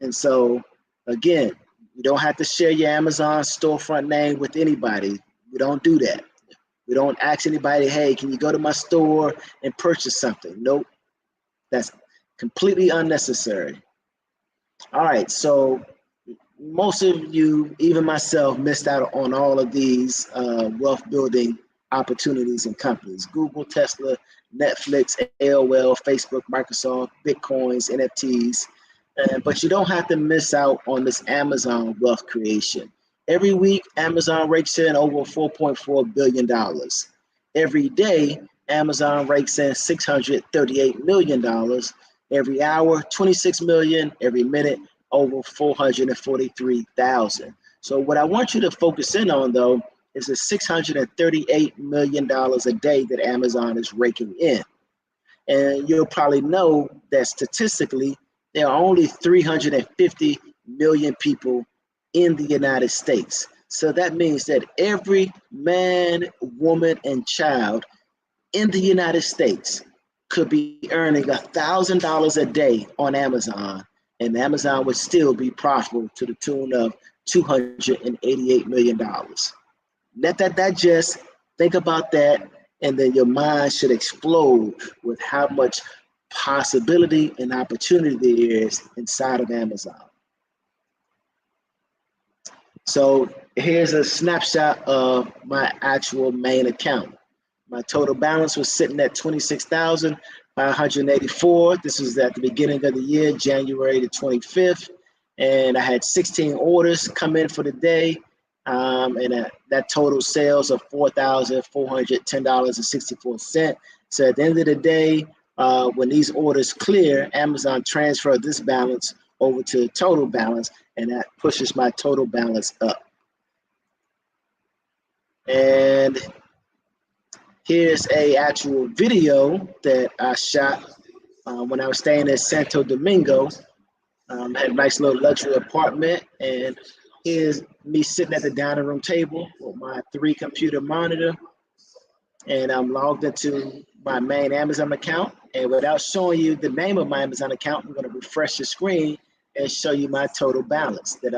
And so, again, you don't have to share your Amazon storefront name with anybody. We don't do that. We don't ask anybody, hey, can you go to my store and purchase something? Nope. That's completely unnecessary. All right, so most of you, even myself, missed out on all of these wealth building opportunities and companies. Google, Tesla, Netflix, AOL, Facebook, Microsoft, Bitcoins, NFTs. But you don't have to miss out on this Amazon wealth creation. Every week, Amazon rakes in over $4.4 billion. Every day, Amazon rakes in $638 million. Every hour, 26 million. Every minute, over 443,000. So what I want you to focus in on, though, is the $638 million a day that Amazon is raking in. And you'll probably know that statistically, there are only 350 million people in the United States. So that means that every man, woman, and child in the United States could be earning $1,000 a day on Amazon, and Amazon would still be profitable to the tune of $288 million. let that digest, think about that, and then your mind should explode with how much possibility and opportunity there is inside of Amazon. So here's a snapshot of my actual main account. My total balance was sitting at 26,584. This was at the beginning of the year, January the 25th. And I had 16 orders come in for the day. And that total sales of $4,410.64. So at the end of the day, when these orders clear, Amazon transferred this balance over to total balance, and that pushes my total balance up. And here's a actual video that I shot when I was staying in Santo Domingo. Had a nice little luxury apartment, and here's me sitting at the dining room table with my 3-computer monitor, and I'm logged into my main Amazon account. And without showing you the name of my Amazon account, I'm going to refresh the screen and show you my total balance that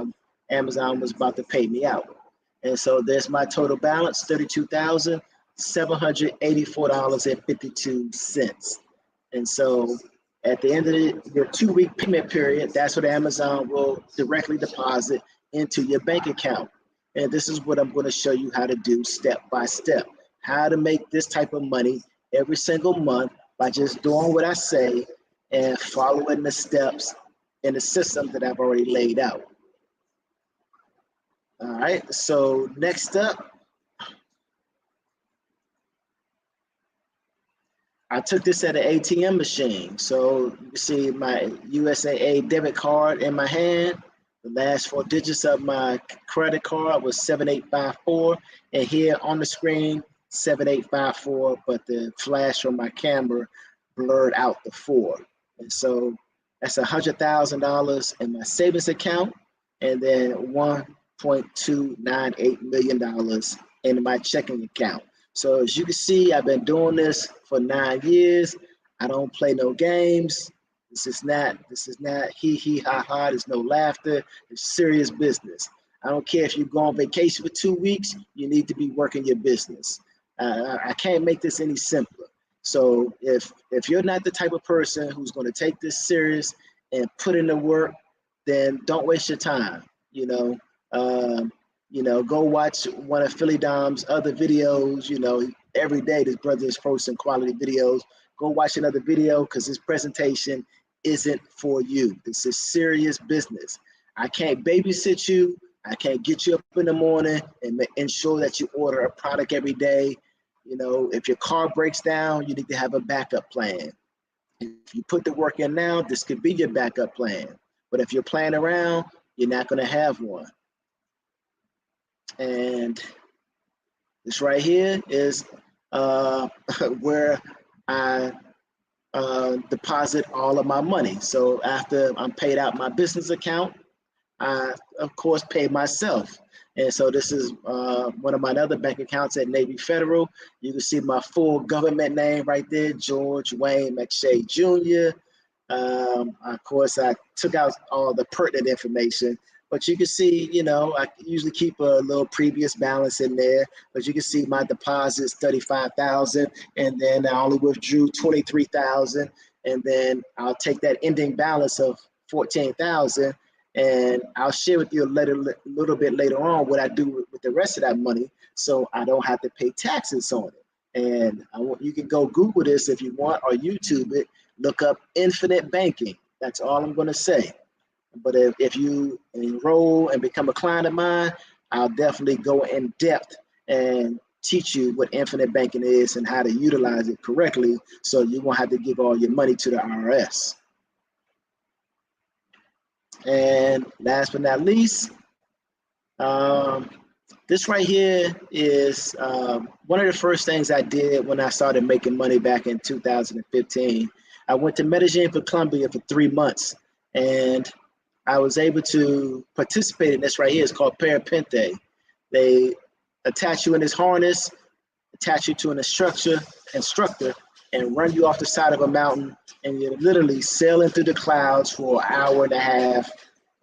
Amazon was about to pay me out. And so there's my total balance, $32,784.52. And so at the end of your 2-week payment period, that's what Amazon will directly deposit into your bank account. And this is what I'm going to show you how to do step by step, how to make this type of money every single month by just doing what I say and following the steps in the system that I've already laid out. All right, so next up, I took this at an ATM machine. So you see my USAA debit card in my hand. The last 4 digits of my credit card was 7854. And here on the screen, 7854, but the flash from my camera blurred out the 4. And so that's $100,000 in my savings account, and then $1.298 million in my checking account. So as you can see, I've been doing this for 9 years. I don't play no games. This is not hee hee ha ha. There's no laughter. It's serious business. I don't care if you go on vacation for 2 weeks, you need to be working your business. I can't make this any simpler. So if you're not the type of person who's going to take this serious and put in the work, then don't waste your time. Go watch one of PhillyDom's other videos. Every day this brother is posting quality videos. Go watch another video, because this presentation isn't for you. This is serious business. I can't babysit you. I can't get you up in the morning and ensure that you order a product every day. If your car breaks down, you need to have a backup plan. If you put the work in now, this could be your backup plan. But if you're playing around, you're not going to have one. And this right here is where I deposit all of my money. So after I'm paid out my business account, I, of course, pay myself. And so this is one of my other bank accounts at Navy Federal. You can see my full government name right there, George Wayne McShay Jr. Of course, I took out all the pertinent information, but you can see, I usually keep a little previous balance in there, but you can see my deposits, 35,000, and then I only withdrew 23,000, and then I'll take that ending balance of 14,000, and I'll share with you a little bit later on what I do with the rest of that money, so I don't have to pay taxes on it. And you can go Google this if you want, or YouTube it. Look up infinite banking. That's all I'm going to say. But if you enroll and become a client of mine, I'll definitely go in depth and teach you what infinite banking is and how to utilize it correctly, so you won't have to give all your money to the IRS. And last but not least, this right here is one of the first things I did when I started making money back in 2015. I went to Medellin for Colombia for 3 months, and I was able to participate in this right here. It's called parapente. They attach you in this harness, attach you to an instructor, and run you off the side of a mountain, and you're literally sailing through the clouds for an hour and a half.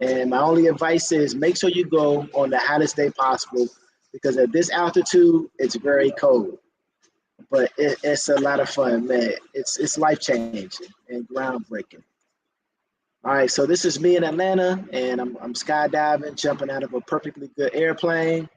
And my only advice is make sure you go on the hottest day possible, because at this altitude, it's very cold. But it's a lot of fun, man. It's life changing and groundbreaking. All right, so this is me in Atlanta, and I'm skydiving, jumping out of a perfectly good airplane.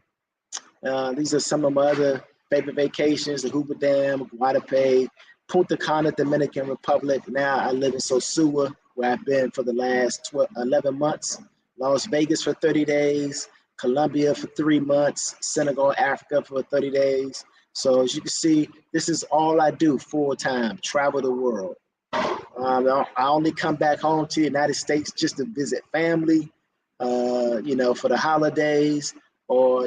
These are some of my other favorite vacations: the Hoover Dam, Guadalupe, Punta Cana, Dominican Republic. Now I live in Sosua, where I've been for the last 11 months. Las Vegas for 30 days, Colombia for 3 months, Senegal, Africa for 30 days. So as you can see, this is all I do full time, travel the world. I only come back home to the United States just to visit family, for the holidays, or,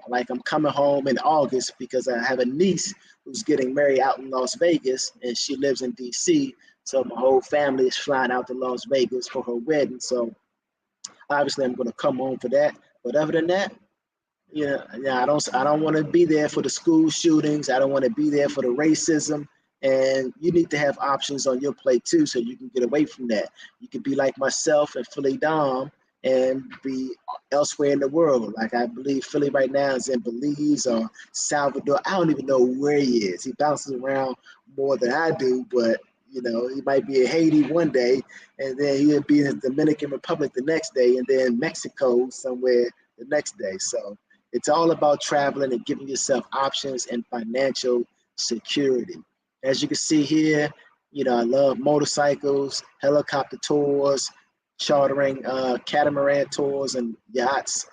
like I'm coming home in August because I have a niece who's getting married out in Las Vegas, and she lives in DC. So my whole family is flying out to Las Vegas for her wedding. So obviously I'm going to come home for that. But other than that, I don't want to be there for the school shootings. I don't want to be there for the racism. And you need to have options on your plate too, so you can get away from that. You can be like myself and PhillyDom and be elsewhere in the world. Like I believe Philly right now is in Belize or Salvador. I don't even know where he is. He bounces around more than I do, but he might be in Haiti one day, and then he'll be in the Dominican Republic the next day, and then Mexico somewhere the next day. So it's all about traveling and giving yourself options and financial security. As you can see here, I love motorcycles, helicopter tours, chartering catamaran tours and yachts.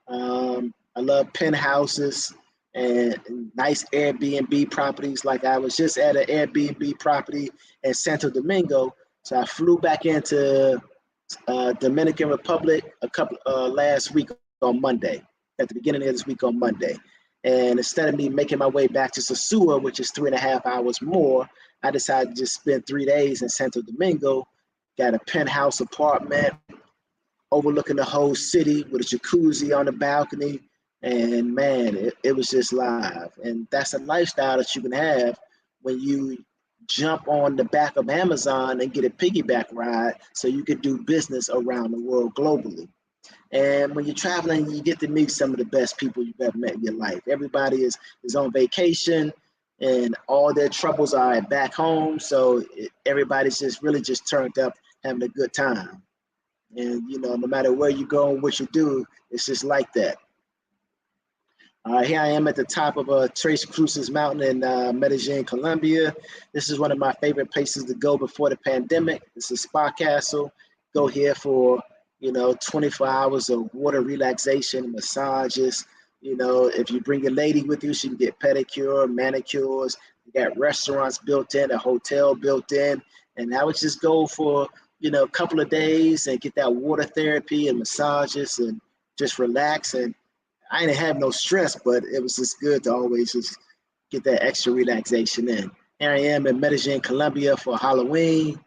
I love penthouses and nice Airbnb properties. Like I was just at an Airbnb property in Santo Domingo. So I flew back into Dominican Republic last week on Monday, at the beginning of this week on Monday. And instead of me making my way back to Sosua, which is 3.5 hours more, I decided to just spend 3 days in Santo Domingo, got a penthouse apartment overlooking the whole city with a jacuzzi on the balcony. And man, it was just live. And that's a lifestyle that you can have when you jump on the back of Amazon and get a piggyback ride so you can do business around the world globally. And when you're traveling, you get to meet some of the best people you've ever met in your life. Everybody is on vacation, and all their troubles are back home. So everybody's just really just turned up, having a good time. And, no matter where you go and what you do, it's just like that. Here I am at the top of Tres Cruces Mountain in Medellin, Colombia. This is one of my favorite places to go before the pandemic. It's a spa castle. Go here for 24 hours of water relaxation, massages. If you bring your lady with you, she can get pedicure, manicures. You got restaurants built in, a hotel built in. And I would just go for, a couple of days and get that water therapy and massages and just relax. And I didn't have no stress, but it was just good to always just get that extra relaxation in. Here I am in Medellin, Colombia for Halloween.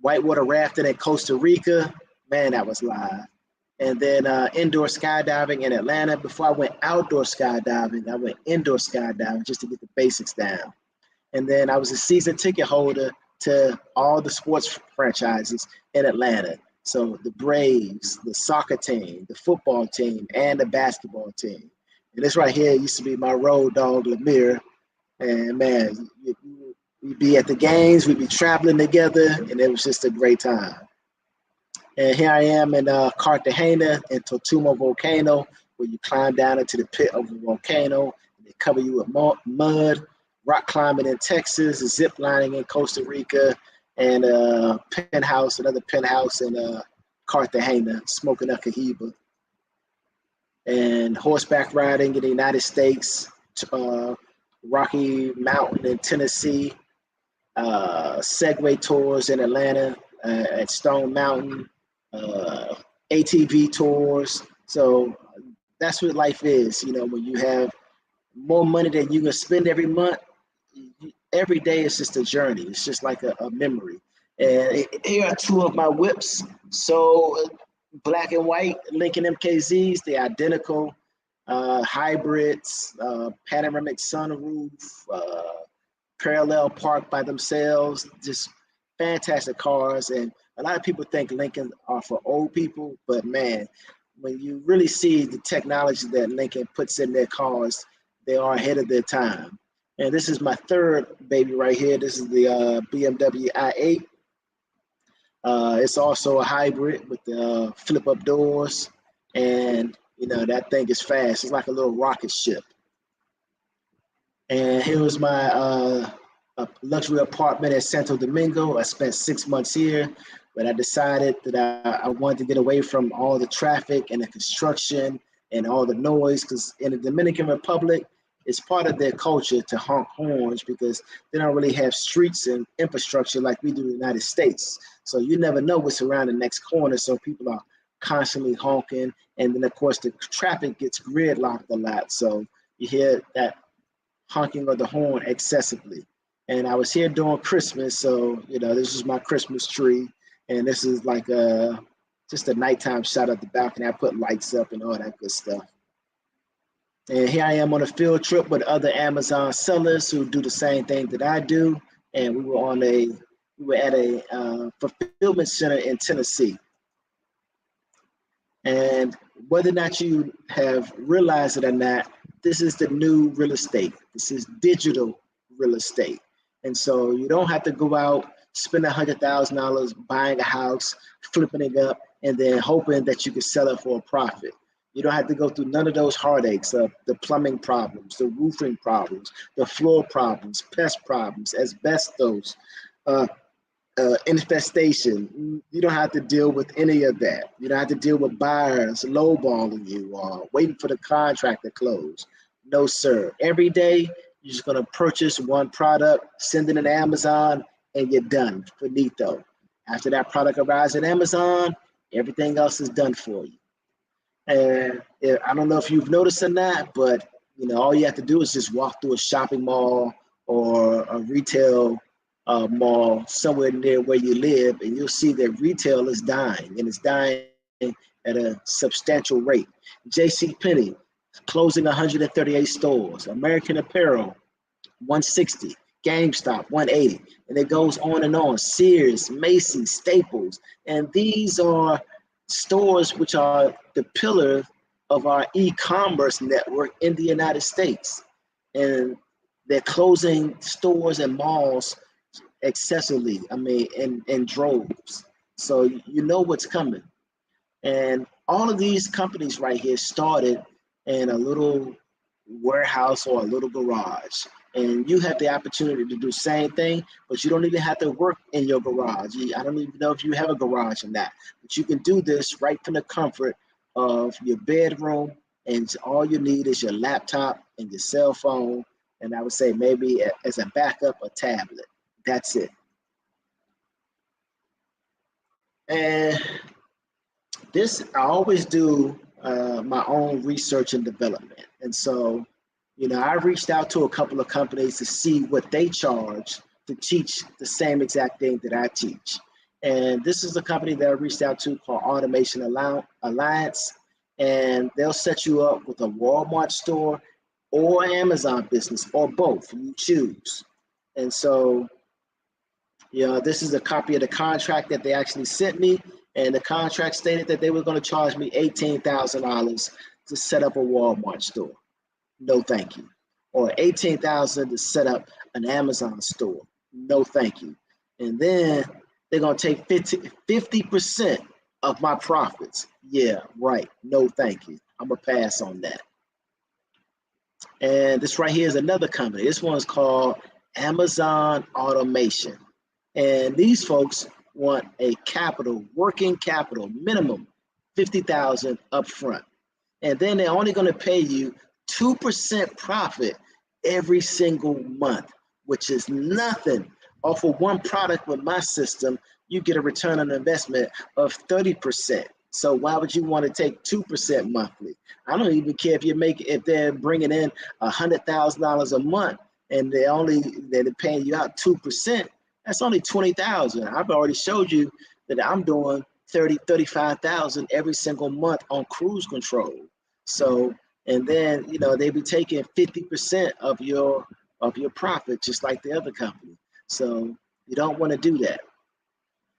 Whitewater rafting in Costa Rica, man, that was live. And then indoor skydiving in Atlanta. Before I went outdoor skydiving, I went indoor skydiving just to get the basics down. And then I was a season ticket holder to all the sports franchises in Atlanta. So the Braves, the soccer team, the football team, and the basketball team. And this right here used to be my road dog, Lemire. And man, we'd be at the games, we'd be traveling together, and it was just a great time. And here I am in Cartagena, in Totumo Volcano, where you climb down into the pit of the volcano, and they cover you with mud, rock climbing in Texas, zip lining in Costa Rica, and another penthouse in Cartagena, smoking a Cohiba. And horseback riding in the United States, Rocky Mountain in Tennessee, Segway tours in Atlanta at Stone Mountain, ATV tours. So that's what life is, when you have more money than you can spend every month. Every day is just a journey. It's just like a memory. And here are 2 of my whips. So black and white Lincoln MKZs, they're identical, hybrids, panoramic sunroof, parallel park by themselves, just fantastic cars. And a lot of people think Lincoln are for old people, but man, when you really see the technology that Lincoln puts in their cars, they are ahead of their time. And this is my third baby right here. This is the BMW i8. It's also a hybrid with the flip-up doors, and that thing is fast. It's like a little rocket ship. And here was my luxury apartment at Santo Domingo. I spent 6 months here, but I decided that I wanted to get away from all the traffic and the construction and all the noise, because in the Dominican Republic, it's part of their culture to honk horns because they don't really have streets and infrastructure like we do in the United States. So you never know what's around the next corner. So people are constantly honking. And then of course the traffic gets gridlocked a lot. So you hear that honking of the horn excessively. And I was here during Christmas. So, this is my Christmas tree. And this is like just a nighttime shot of the balcony. I put lights up and all that good stuff. And here I am on a field trip with other Amazon sellers who do the same thing that I do. And we were at a fulfillment center in Tennessee. And whether or not you have realized it or not, this is the new real estate. This is digital real estate. And so you don't have to go out, spend $100,000 buying a house, flipping it up, and then hoping that you can sell it for a profit. You don't have to go through none of those heartaches of the plumbing problems, the roofing problems, the floor problems, pest problems, asbestos, infestation. You don't have to deal with any of that. You don't have to deal with buyers lowballing you or waiting for the contract to close. No, sir. Every day, you're just going to purchase one product, send it to Amazon, and you're done. Finito. After that product arrives at Amazon, everything else is done for you. And I don't know if you've noticed or not, but all you have to do is just walk through a shopping mall or a retail mall somewhere near where you live, and you'll see that retail is dying, and it's dying at a substantial rate. JCPenney closing 138 stores, American Apparel 160, GameStop 180, and it goes on and on. Sears, Macy's, Staples, and these are stores which are the pillar of our e-commerce network in the United States. And they're closing stores and malls excessively, in droves. So you know what's coming. And all of these companies right here started in a little warehouse or a little garage. And you have the opportunity to do the same thing, but you don't even have to work in your garage. I don't even know if you have a garage or not, but you can do this right from the comfort of your bedroom, and all you need is your laptop and your cell phone, and I would say maybe as a backup, a tablet. That's it. And this, I always do my own research and development. And so, I reached out to a couple of companies to see what they charge to teach the same exact thing that I teach. And this is a company that I reached out to called Automation Alliance. And they'll set you up with a Walmart store or Amazon business, or both, you choose. And so, this is a copy of the contract that they actually sent me. And the contract stated that they were going to charge me $18,000 to set up a Walmart store. No, thank you. Or $18,000 to set up an Amazon store. No, thank you. And then they're going to take 50% of my profits. Yeah, right. No, thank you. I'm going to pass on that. And this right here is another company. This one's called Amazon Automation. And these folks want a working capital, minimum $50,000 up front. And then they're only going to pay you 2% profit every single month, which is nothing. Off of one product with my system, you get a return on investment of 30%. So why would you want to take 2% monthly? I don't even care if they're bringing in $100,000 a month and they're paying you out 2%. That's only $20,000. I've already showed you that I'm doing $35,000 every single month on cruise control. So, and then they be taking 50% of your profit, just like the other company. So you don't want to do that.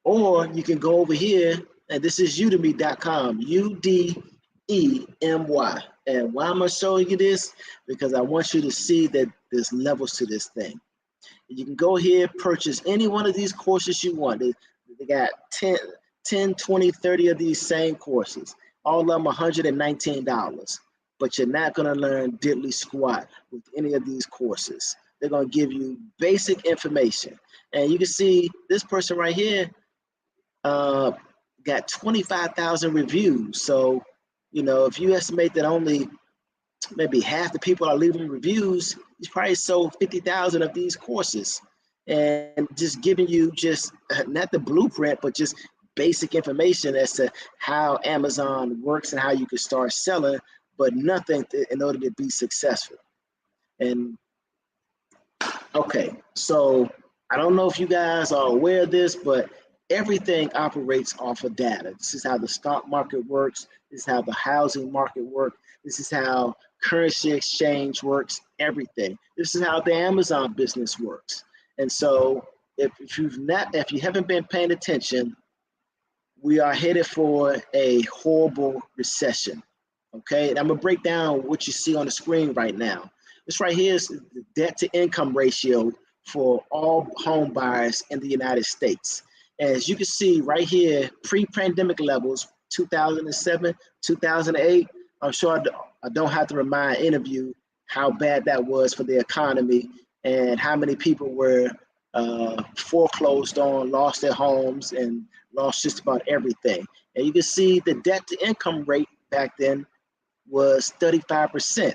Or you can go over here, and this is udemy.com, ShifuWayne. And why am I showing you this? Because I want you to see that there's levels to this thing. You can go here, purchase any one of these courses you want. They got 10, 20, 30 of these same courses. All of them $119. But you're not going to learn diddly squat with any of these courses. They're going to give you basic information. And you can see this person right here got 25,000 reviews. So, you know, if you estimate that only maybe half the people are leaving reviews, he's probably sold 50,000 of these courses, and just giving you just not the blueprint, but just basic information as to how Amazon works and how you can start selling, but nothing in order to be successful. And okay, so I don't know if you guys are aware of this, but everything operates off of data. This is how the stock market works. This is how the housing market works. This is how currency exchange works, everything. This is how the Amazon business works. And so if you haven't been paying attention, we are headed for a horrible recession. Okay, and I'm gonna break down what you see on the screen right now. This right here is the debt to income ratio for all home buyers in the United States. As you can see right here, pre-pandemic levels, 2007, 2008, I'm sure I don't have to remind any of you how bad that was for the economy and how many people were foreclosed on, lost their homes, and lost just about everything. And you can see the debt to income rate back then was 35%.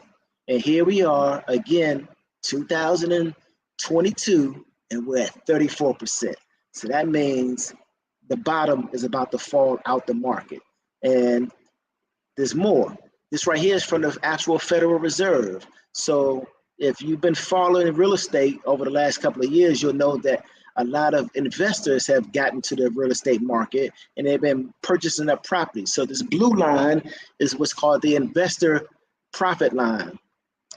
And here we are again, 2022, and we're at 34%. So that means the bottom is about to fall out the market. And there's more. This right here is from the actual Federal Reserve. So if you've been following real estate over the last couple of years, you'll know that a lot of investors have gotten to the real estate market and they've been purchasing up property. So this blue line is what's called the investor profit line.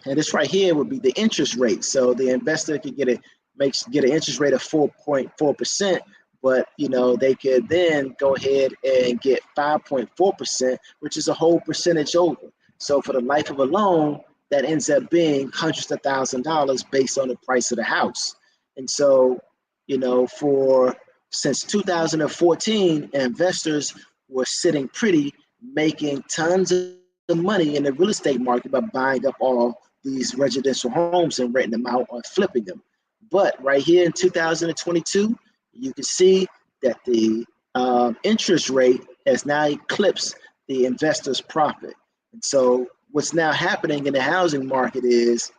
And this right here would be the interest rate. So the investor could get an interest rate of 4.4%, but you know, they could then go ahead and get 5.4%, which is a whole percentage over. So for the life of a loan, that ends up being hundreds of thousands of dollars based on the price of the house. And so, you know, since 2014, investors were sitting pretty, making tons of money in the real estate market by buying up all these residential homes and renting them out or flipping them. But right here in 2022, you can see that the interest rate has now eclipsed the investor's profit. And so what's now happening in the housing market is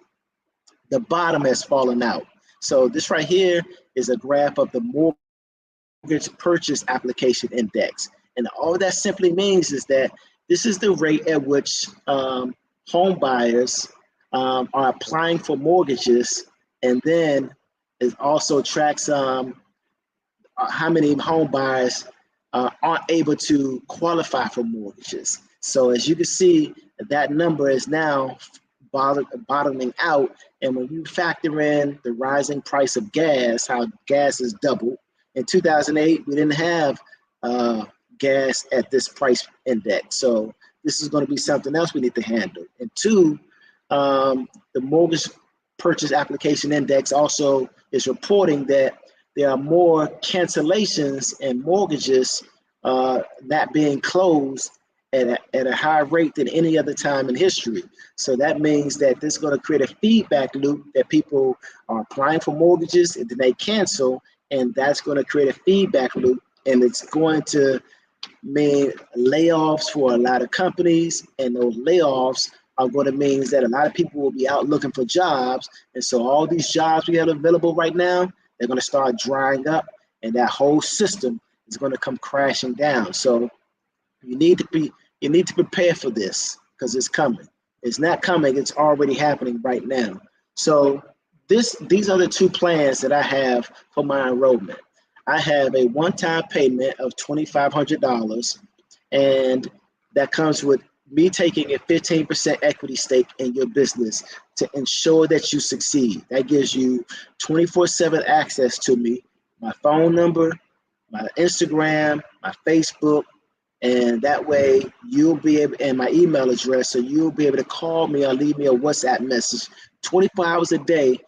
the bottom has fallen out. So this right here is a graph of the mortgage purchase application index. And all that simply means is that this is the rate at which home buyers are applying for mortgages, and then it also tracks how many home buyers aren't able to qualify for mortgages. So as you can see, that number is now bottoming out. And when you factor in the rising price of gas, how gas is doubled. In 2008, we didn't have gas at this price index. So this is going to be something else we need to handle. And two, the mortgage purchase application index also is reporting that there are more cancellations and mortgages not being closed at a higher rate than any other time in history. So that means that this is going to create a feedback loop that people are applying for mortgages and then they cancel, and that's going to create a feedback loop, and it's going to mean layoffs for a lot of companies, and those layoffs are going to mean that a lot of people will be out looking for jobs. And so all these jobs we have available right now, they're going to start drying up, and that whole system is going to come crashing down. So you need to prepare for this, because it's coming. It's not coming, it's already happening right now. So these are the two plans that I have for my enrollment. I have a one-time payment of $2,500, and that comes with me taking a 15% equity stake in your business to ensure that you succeed. That gives you 24/7 access to me, my phone number, my Instagram, my Facebook, And that way you'll be able, and my email address, so you'll be able to call me or leave me a WhatsApp message 24 hours a day,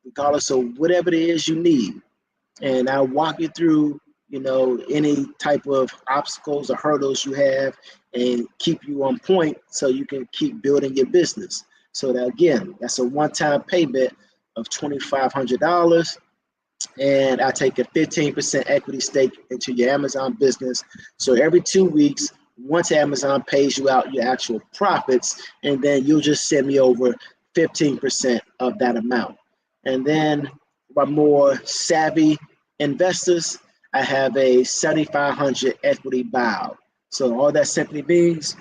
regardless of whatever it is you need. And I'll walk you through, any type of obstacles or hurdles you have and keep you on point so you can keep building your business. So that, again, that's a one-time payment of $2,500. And I take a 15% equity stake into your Amazon business. So every 2 weeks, once Amazon pays you out your actual profits, and then you'll just send me over 15% of that amount. And then for more savvy investors, I have a 7,500 equity buyout. So all that simply means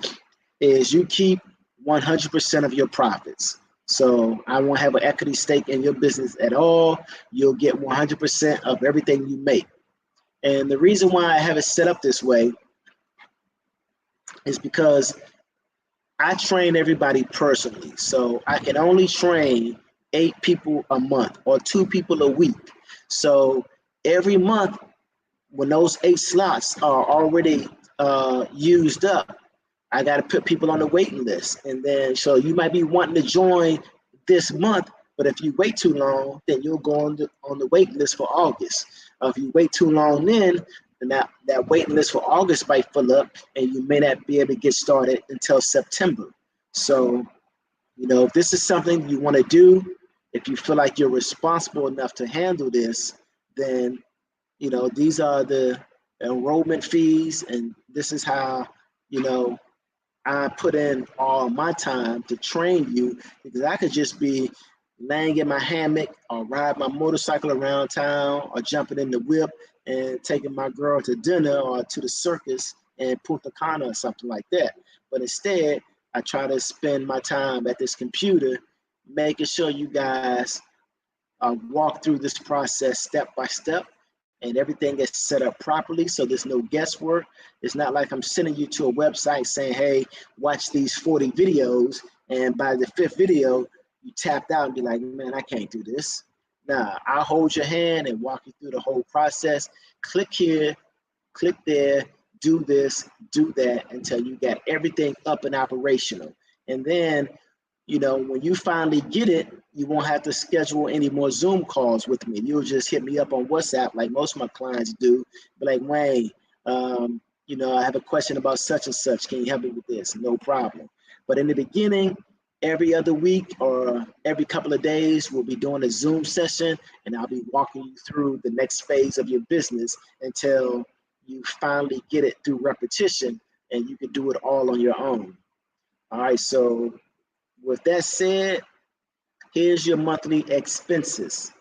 is you keep 100% of your profits. So I won't have an equity stake in your business at all. You'll get 100% of everything you make. And the reason why I have it set up this way is because I train everybody personally. So I can only train 8 people a month or 2 people a week. So every month, when those 8 slots are already used up, I got to put people on the waiting list. And then, so you might be wanting to join this month, but if you wait too long, then you'll go on the waiting list for August. If you wait too long, then that waiting list for August might fill up, and you may not be able to get started until September. So, if this is something you want to do, if you feel like you're responsible enough to handle this, then, these are the enrollment fees, and this is how, I put in all my time to train you, because I could just be laying in my hammock or ride my motorcycle around town or jumping in the whip and taking my girl to dinner or to the circus and Punta Cana or something like that. But instead, I try to spend my time at this computer, making sure you guys walk through this process step by step, and everything is set up properly, so there's no guesswork. It's not like I'm sending you to a website saying, hey, watch these 40 videos, and by the 5th video, you tapped out and be like, man, I can't do this. Nah, I'll hold your hand and walk you through the whole process. Click here, click there, do this, do that, until you got everything up and operational. And then, when you finally get it, you won't have to schedule any more Zoom calls with me. You'll just hit me up on WhatsApp like most of my clients do. Be like, Wayne, I have a question about such and such. Can you help me with this? No problem. But in the beginning, every other week or every couple of days, we'll be doing a Zoom session, and I'll be walking you through the next phase of your business until you finally get it through repetition and you can do it all on your own. All right, so with that said, here's your monthly expenses.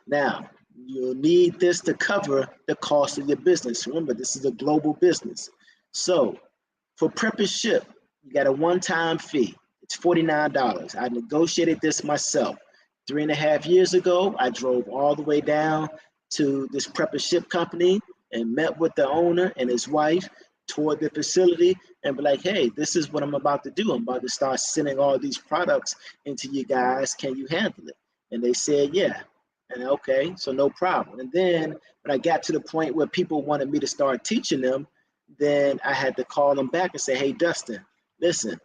Now, you'll need this to cover the cost of your business. Remember, this is a global business. So for prep and ship, you got a one-time fee. It's $49. I negotiated this myself. 3.5 years ago, I drove all the way down to this prep and ship company and met with the owner and his wife, toured the facility, and be like, hey, this is what I'm about to do. I'm about to start sending all these products into you guys. Can you handle it? And they said, yeah. And okay, so no problem. And then when I got to the point where people wanted me to start teaching them, then I had to call them back and say, hey, Dustin, listen,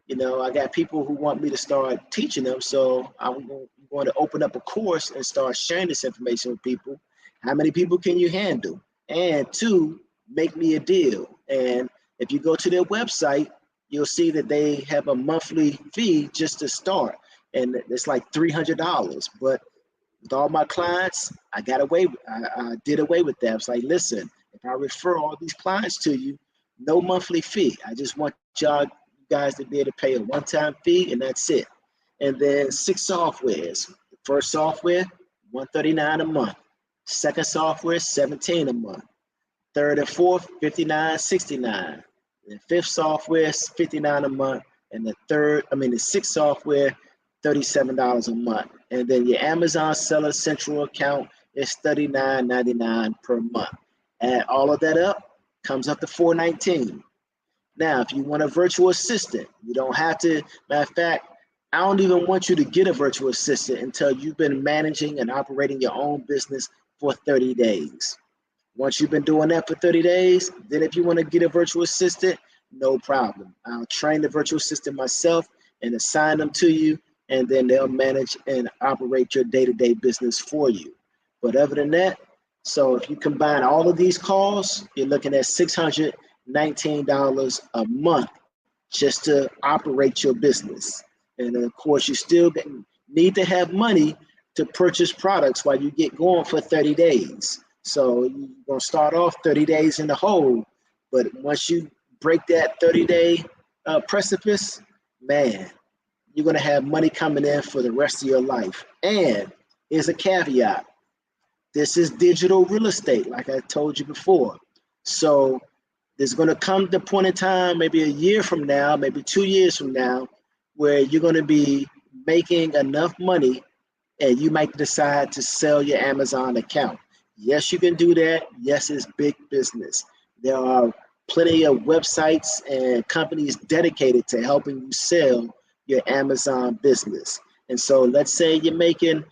I got people who want me to start teaching them. So I'm going to open up a course and start sharing this information with people. How many people can you handle? And 2, make me a deal. And if you go to their website, you'll see that they have a monthly fee just to start. And it's like $300. But with all my clients, I did away with that. It's like, listen, if I refer all these clients to you, no monthly fee. I just want you guys to be able to pay a one-time fee, and that's it. And then 6 softwares. The first software, $139 a month. Second software, $17 a month. Third and fourth, $59.69. The 5th software is $59 a month, and the 6th software, $37 a month. And then your Amazon Seller Central account is $39.99 per month. Add all of that up, comes up to $419. Now, if you want a virtual assistant, you don't have to. Matter of fact, I don't even want you to get a virtual assistant until you've been managing and operating your own business for 30 days. Once you've been doing that for 30 days, then if you want to get a virtual assistant, no problem. I'll train the virtual assistant myself and assign them to you, and then they'll manage and operate your day-to-day business for you. But other than that, so if you combine all of these calls, you're looking at $619 a month just to operate your business. And of course, you still need to have money to purchase products while you get going for 30 days. So you're gonna start off 30 days in the hole, but once you break that 30-day precipice, man, you're gonna have money coming in for the rest of your life. And here's a caveat. This is digital real estate, like I told you before. So there's gonna come the point in time, maybe a year from now, maybe 2 years from now, where you're gonna be making enough money and you might decide to sell your Amazon account. Yes, you can do that. Yes, it's big business. There are plenty of websites and companies dedicated to helping you sell your Amazon business. And so let's say you're making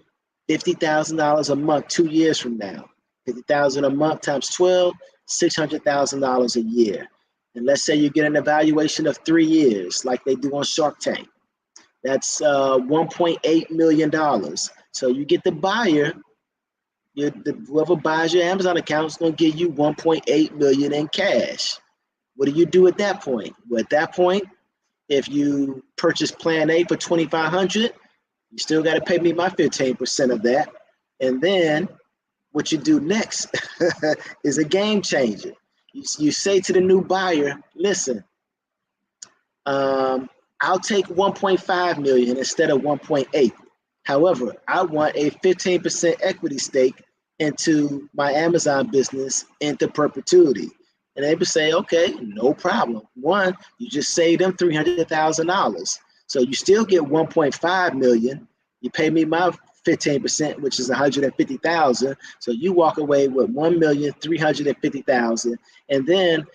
$50,000 a month 2 years from now. 50,000 a month times 12, $600,000 a year. And let's say you get an evaluation of 3 years, like they do on Shark Tank. That's $1.8 million. So you get the buyer, whoever buys your Amazon account is going to give you $1.8 million in cash. What do you do at that point? Well, at that point, if you purchase Plan A for $2,500, you still got to pay me my 15% of that. And then what you do next is a game changer. You say to the new buyer, listen, I'll take 1.5 million instead of 1.8. However, I want a 15% equity stake into my Amazon business into perpetuity. And they would say, okay, no problem. One, you just save them $300,000. So you still get 1.5 million. You pay me my 15%, which is 150,000. So you walk away with 1,350,000. And then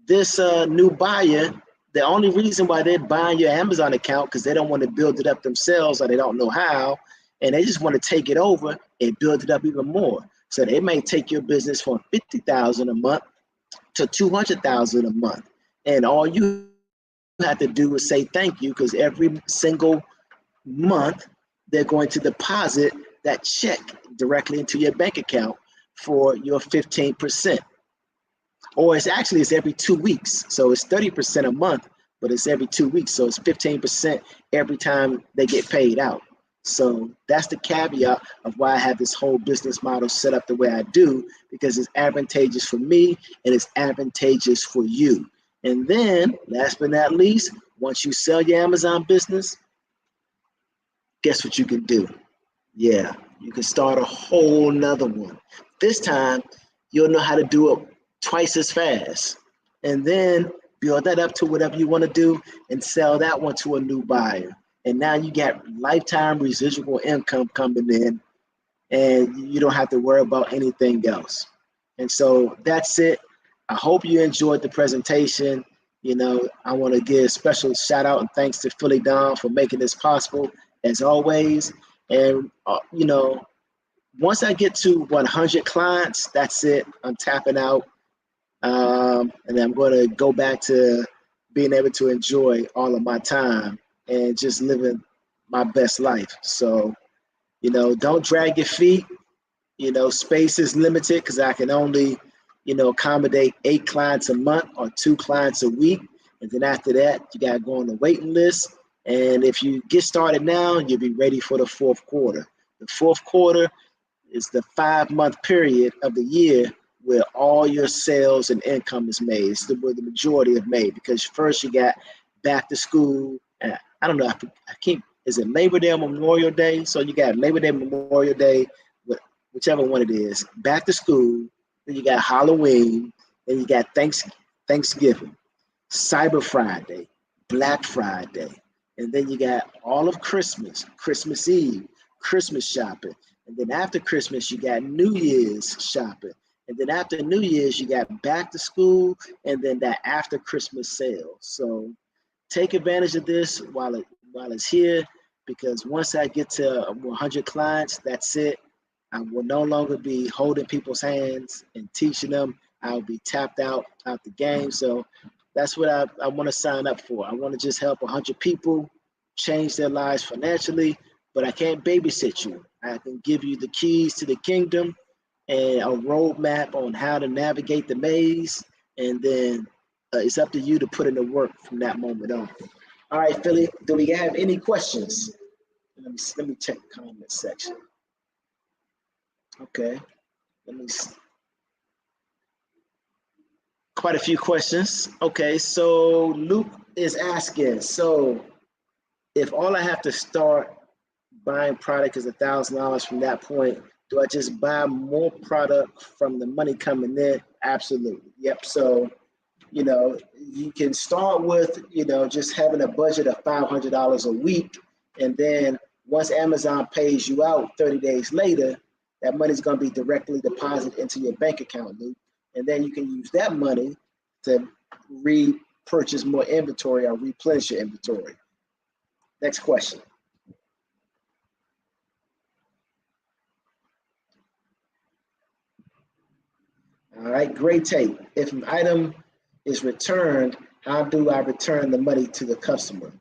this new buyer, the only reason why they're buying your Amazon account because they don't want to build it up themselves or they don't know how, and they just want to take it over and build it up even more. So they may take your business from 50,000 a month to 200,000 a month, and all you have to do is say thank you because every single month they're going to deposit that check directly into your bank account for your 15%. Or it's every 2 weeks. So it's 30% a month, but it's every 2 weeks. So it's 15% every time they get paid out. So that's the caveat of why I have this whole business model set up the way I do, because it's advantageous for me and it's advantageous for you. And then last but not least, once you sell your Amazon business, guess what you can do? Yeah, you can start a whole nother one. This time, you'll know how to do it twice as fast, and then build that up to whatever you want to do and sell that one to a new buyer. And now you got lifetime residual income coming in, and you don't have to worry about anything else. And so that's it. I hope you enjoyed the presentation. You know, I want to give a special shout out and thanks to PhillyDom for making this possible, as always. And, you know, once I get to 100 clients, that's it. I'm tapping out. And then I'm going to go back to being able to enjoy all of my time and just living my best life. So, you know, don't drag your feet. You know, space is limited because I can only, you know, accommodate 8 clients a month or 2 clients a week. And then after that, you got to go on the waiting list. And if you get started now, you'll be ready for the 4th quarter. The 4th quarter is the 5-month period of the year where all your sales and income is made. It's where the majority is made, because first you got back to school. And I don't know, I keep, is it Labor Day or Memorial Day? So you got Labor Day, Memorial Day, whichever one it is, back to school. Then you got Halloween, then you got Thanksgiving, Cyber Friday, Black Friday, and then you got all of Christmas, Christmas Eve, Christmas shopping. And then after Christmas, you got New Year's shopping. And then after New Year's, you got back to school, and then that after Christmas sale. So take advantage of this while it's here, because once I get to 100 clients, that's it. I will no longer be holding people's hands and teaching them. I'll be tapped out the game. So that's what I want to sign up for. I want to just help 100 people change their lives financially, but I can't babysit you. I can give you the keys to the kingdom and a roadmap on how to navigate the maze, and then it's up to you to put in the work from that moment on. All right, Philly, do we have any questions? Let me check the comment section. Okay, let me see. Quite a few questions. Okay, so Luke is asking, so if all I have to start buying product is $1,000 from that point, do I just buy more product from the money coming in? Absolutely. Yep. So, you know, you can start with, you know, just having a budget of $500 a week. And then once Amazon pays you out 30 days later, that money is going to be directly deposited into your bank account, Luke. And then you can use that money to repurchase more inventory or replenish your inventory. Next question. All right, great take. If an item is returned, how do I return the money to the customer?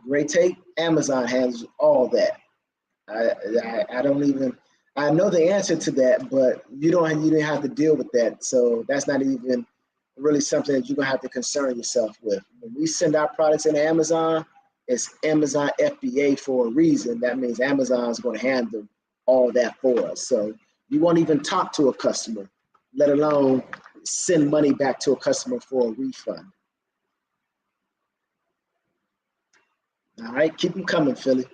Great take. Amazon handles all that. I don't even, I know the answer to that, but you didn't have to deal with that. So that's not even really something that you're gonna have to concern yourself with. When we send our products into Amazon, it's Amazon FBA for a reason. That means Amazon's gonna handle all that for us. So you won't even talk to a customer, let alone send money back to a customer for a refund. All right, keep them coming, Philly.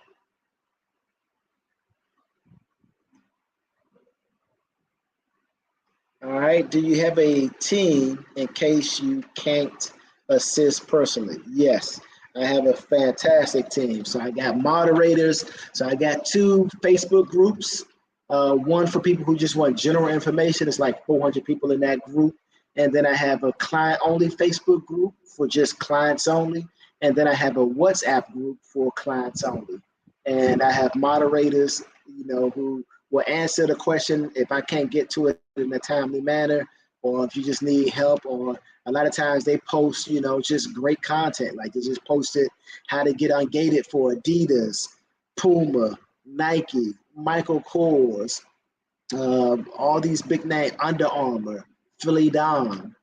All right, do you have a team in case you can't assist personally? Yes, I have a fantastic team. So I got moderators. So I got 2 Facebook groups. One for people who just want general information. It's like 400 people in that group. And then I have a client-only Facebook group for just clients only. And then I have a WhatsApp group for clients only. And I have moderators, you know, who will answer the question if I can't get to it in a timely manner, or if you just need help, or a lot of times they post, you know, just great content. Like they just posted how to get ungated for Adidas, Puma, Nike, Michael Kors, all these big name, Under Armour, PhillyDom,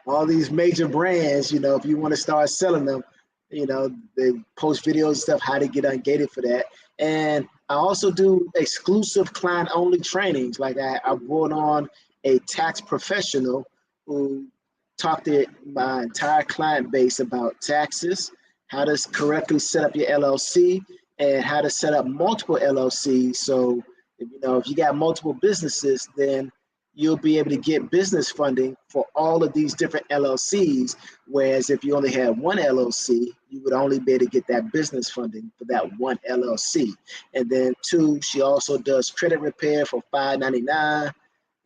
all these major brands, you know, if you want to start selling them, you know, they post videos and stuff, how to get ungated for that. And I also do exclusive client only trainings. Like I brought on a tax professional who talked to my entire client base about taxes, how to correctly set up your LLC, and how to set up multiple LLCs. So, you know, if you got multiple businesses, then you'll be able to get business funding for all of these different LLCs. Whereas if you only had one LLC, you would only be able to get that business funding for that one LLC. And then 2, she also does credit repair for $5.99,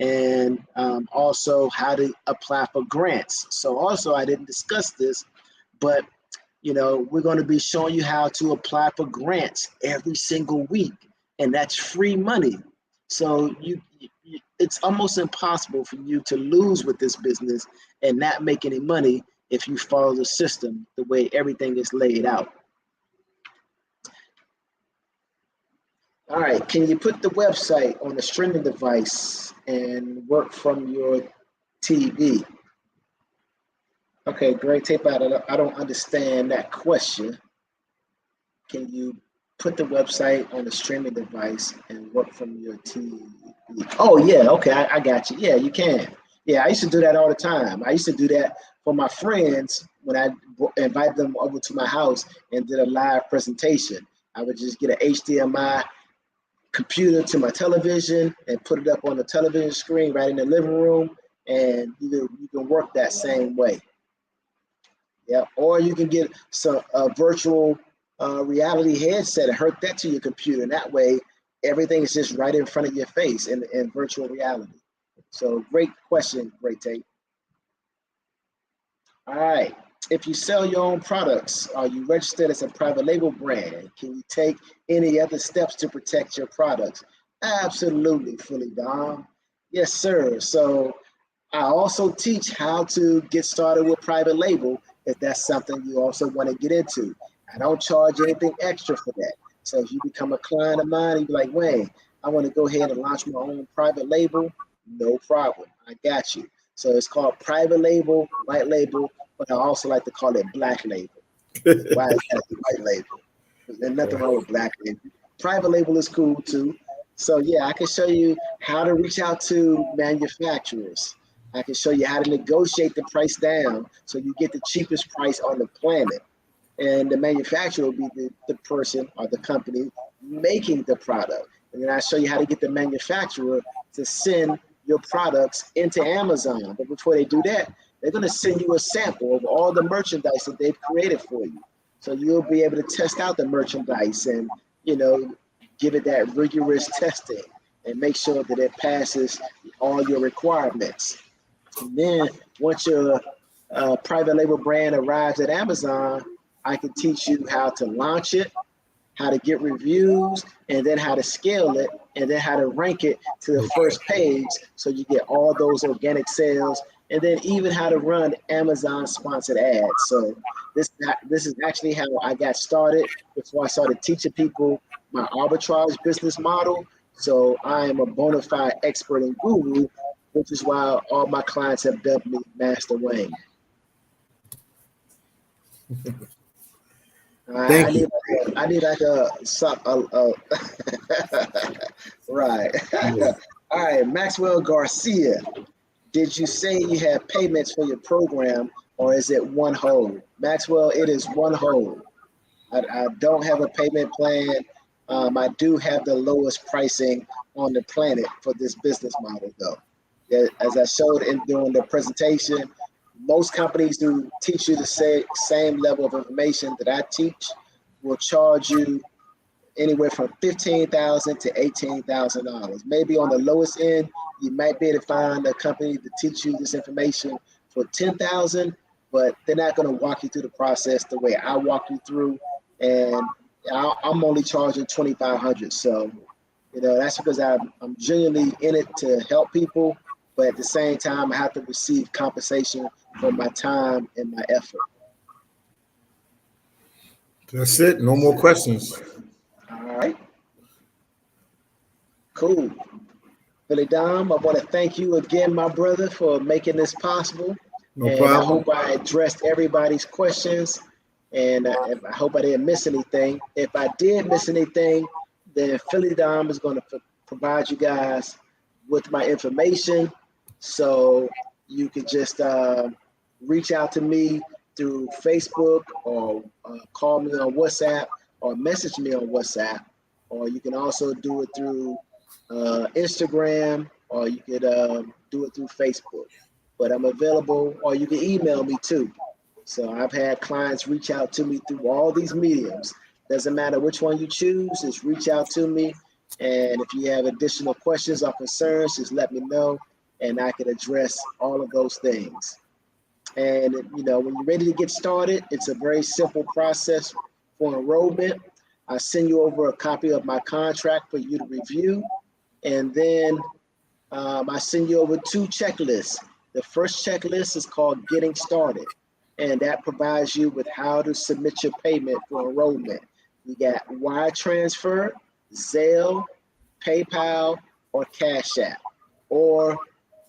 and also how to apply for grants. So also, I didn't discuss this, but you know, we're going to be showing you how to apply for grants every single week, and that's free money. So it's almost impossible for you to lose with this business and not make any money if you follow the system the way everything is laid out. All right, can you put the website on a streaming device and work from your TV? Okay, great tape out. I don't understand that question. Can you put the website on a streaming device and work from your TV? Oh yeah, okay, I got you. Yeah, you can. Yeah, I used to do that all the time. I used to do that for my friends when I invite them over to my house and did a live presentation. I would just get an HDMI computer to my television and put it up on the television screen right in the living room, and you can work that same way. Yeah, or you can get some virtual reality headset and hook that to your computer. And that way, everything is just right in front of your face in virtual reality. So great question, great take. All right, if you sell your own products, are you registered as a private label brand? Can you take any other steps to protect your products? Absolutely, PhillyDom. Yes, sir. So I also teach how to get started with private label if that's something you also want to get into. I don't charge anything extra for that. So if you become a client of mine and you're like, Wayne, I want to go ahead and launch my own private label, no problem. I got you. So it's called private label, white label, but I also like to call it black label. Why is that white label? There's nothing wrong with black label. Private label is cool too. So yeah, I can show you how to reach out to manufacturers. I can show you how to negotiate the price down so you get the cheapest price on the planet. And the manufacturer will be the person or the company making the product. And then I show you how to get the manufacturer to send your products into Amazon. But before they do that, they're going to send you a sample of all the merchandise that they've created for you. So you'll be able to test out the merchandise and, you know, give it that rigorous testing and make sure that it passes all your requirements. And then once your private label brand arrives at Amazon, I can teach you how to launch it, how to get reviews, and then how to scale it, and then how to rank it to the first page so you get all those organic sales, and then even how to run Amazon sponsored ads. So this is actually how I got started before I started teaching people my arbitrage business model. So I am a bona fide expert and guru, which is why all my clients have dubbed me Master Wayne. Thank you. I need like a right. Yeah. All right, Maxwell Garcia. Did you say you have payments for your program, or is it one hold? Maxwell, it is one hold. I don't have a payment plan. I do have the lowest pricing on the planet for this business model, though. As I showed during the presentation, most companies who teach you the same level of information that I teach will charge you anywhere from $15,000 to $18,000. Maybe on the lowest end, you might be able to find a company to teach you this information for $10,000, but they're not going to walk you through the process the way I walk you through. And I'm only charging $2,500. So, you know, that's because I'm genuinely in it to help people, but at the same time, I have to receive compensation for my time and my effort. That's it. No more questions. All right. Cool. PhillyDom, I want to thank you again, my brother, for making this possible. No And problem. I hope I addressed everybody's questions. And I hope I didn't miss anything. If I did miss anything, then PhillyDom is going to provide you guys with my information. So you could just reach out to me through Facebook or call me on WhatsApp or message me on WhatsApp. Or you can also do it through Instagram, or you could do it through Facebook. But I'm available, or you can email me too. So I've had clients reach out to me through all these mediums. Doesn't matter which one you choose, just reach out to me. And if you have additional questions or concerns, just let me know, and I can address all of those things. And you know, when you're ready to get started, it's a very simple process for enrollment. I send you over a copy of my contract for you to review, and then I send you over 2 checklists. The first checklist is called Getting Started, and that provides you with how to submit your payment for enrollment. You got wire transfer, Zelle, PayPal, or Cash App. Or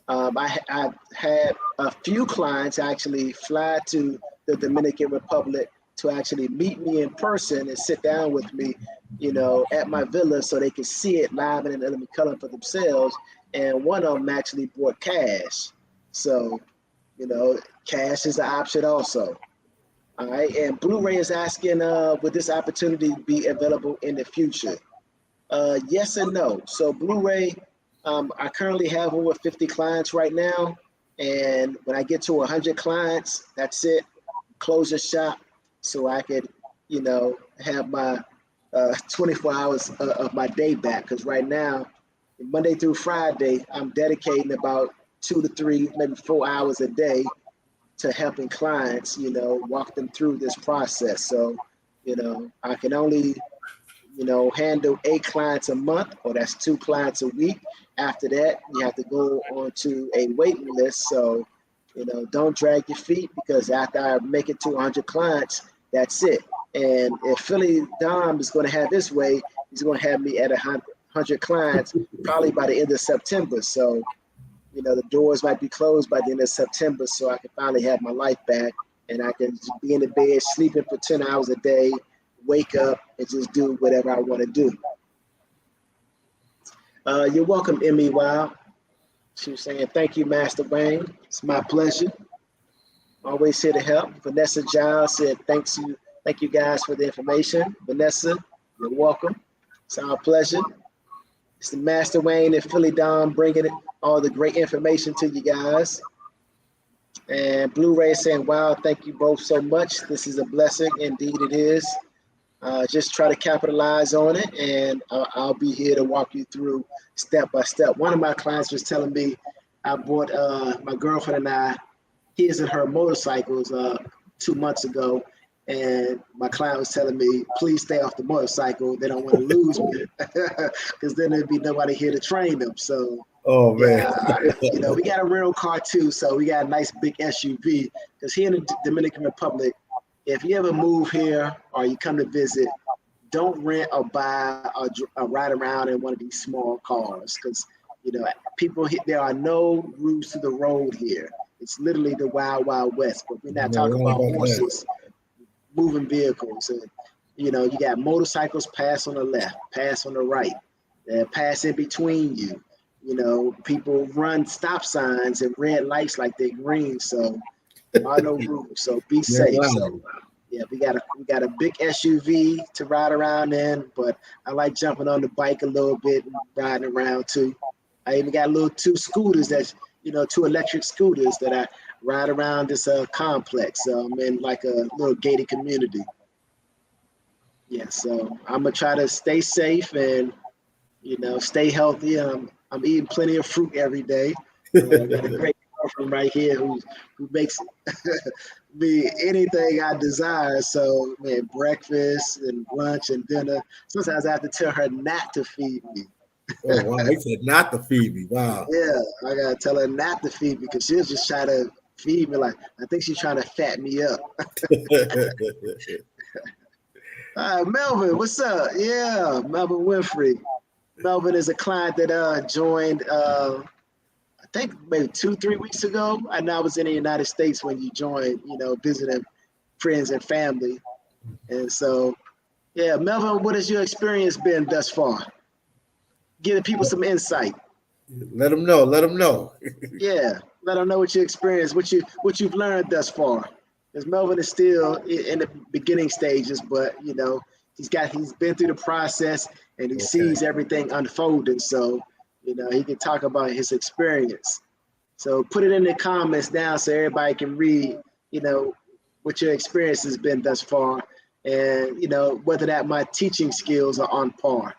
I've had a few clients actually fly to the Dominican Republic to actually meet me in person and sit down with me, you know, at my villa so they could see it live and in color for themselves. And one of them actually bought cash. So, you know, cash is an option also. All right. And Blu-ray is asking, would this opportunity be available in the future? Yes and no. So Blu-ray, I currently have over 50 clients right now. And when I get to 100 clients, that's it. Close the shop so I could, you know, have my 24 hours of my day back. Because right now, Monday through Friday, I'm dedicating about 2 to 3, maybe 4 hours a day to helping clients, you know, walk them through this process. So, you know, I can only handle 8 clients a month, or that's 2 clients a week. After that, you have to go onto a waiting list. So, don't drag your feet, because after I make it to 100 clients, that's it. And if PhillyDom is going to have his way, he's going to have me at 100 clients probably by the end of September. So, the doors might be closed by the end of September, so I can finally have my life back, and I can just be in the bed sleeping for 10 hours a day, wake up and just do whatever I want to do. You're welcome, Emmy Wow. She was saying, thank you, Master Wayne. It's my pleasure. Always here to help. Vanessa Giles said, thank you guys for the information. Vanessa, you're welcome. It's our pleasure. It's the Master Wayne and PhillyDom bringing all the great information to you guys. And Blu-ray saying, wow, thank you both so much. This is a blessing. Indeed it is. Just try to capitalize on it, and I'll be here to walk you through step by step. One of my clients was telling me, I bought my girlfriend and I his and her motorcycles 2 months ago, and my client was telling me, please stay off the motorcycle. They don't want to lose me, because then there'd be nobody here to train them. So, oh man, we got a rental car too, so we got a nice big SUV. Because here in the Dominican Republic, if you ever move here or you come to visit, don't rent or buy or ride around in one of these small cars, because there are no rules to the road here. It's literally the wild, wild west. But we're not talking about horses, moving vehicles. And, you got motorcycles pass on the left, pass on the right, pass in between you. People run stop signs and red lights like they're green. So there are no rules. So be safe. Wow. So yeah, we got a big SUV to ride around in, but I like jumping on the bike a little bit and riding around too. I even got little 2 scooters that, 2 electric scooters that I ride around this complex. I'm in like a little gated community. Yeah, so I'm gonna try to stay safe and, stay healthy. I'm eating plenty of fruit every day. I got a great girlfriend right here who makes me anything I desire. So, man, breakfast and lunch and dinner. Sometimes I have to tell her not to feed me. Oh wow, he said not to feed me. Wow. Yeah, I gotta tell her not to feed me, because she'll just try to feed me. Like, I think she's trying to fat me up. All right, Melvin, what's up? Yeah, Melvin Winfrey. Melvin is a client that joined, I think maybe 2-3 weeks ago. I know I was in the United States when you joined, visiting friends and family. And so, yeah, Melvin, what has your experience been thus far? Giving people some insight. Let them know. Let them know. Yeah, let them know what you experienced, what you've learned thus far. Because Melvin is still in the beginning stages, but he's been through the process and he sees everything unfolding. So he can talk about his experience. So put it in the comments down so everybody can read, what your experience has been thus far, and whether that my teaching skills are on par.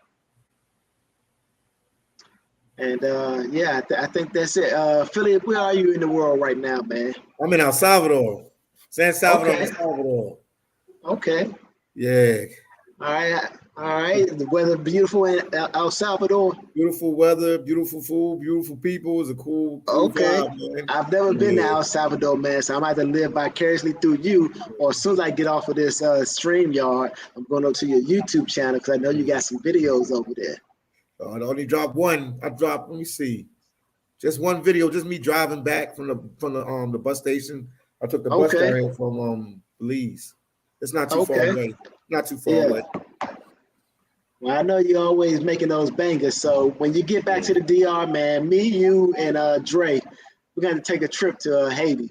And I think that's it. Philly, where are you in the world right now, man? I'm in El Salvador, San Salvador, Okay. El Salvador. Okay. Yeah. All right. The weather beautiful in El Salvador. Beautiful weather, beautiful food, beautiful people. It's a cool Okay. vibe, man. I've never been to El Salvador, man, so I might have to live vicariously through you. Or as soon as I get off of this StreamYard, I'm going over to your YouTube channel, because I know you got some videos over there. I only dropped one. Let me see, just one video, just me driving back from the bus station. I took the bus down here from Belize. It's not too far away. Not too far away. Well, I know you're always making those bangers. So when you get back to the DR, man, me, you, and Dre, we're going to take a trip to Haiti.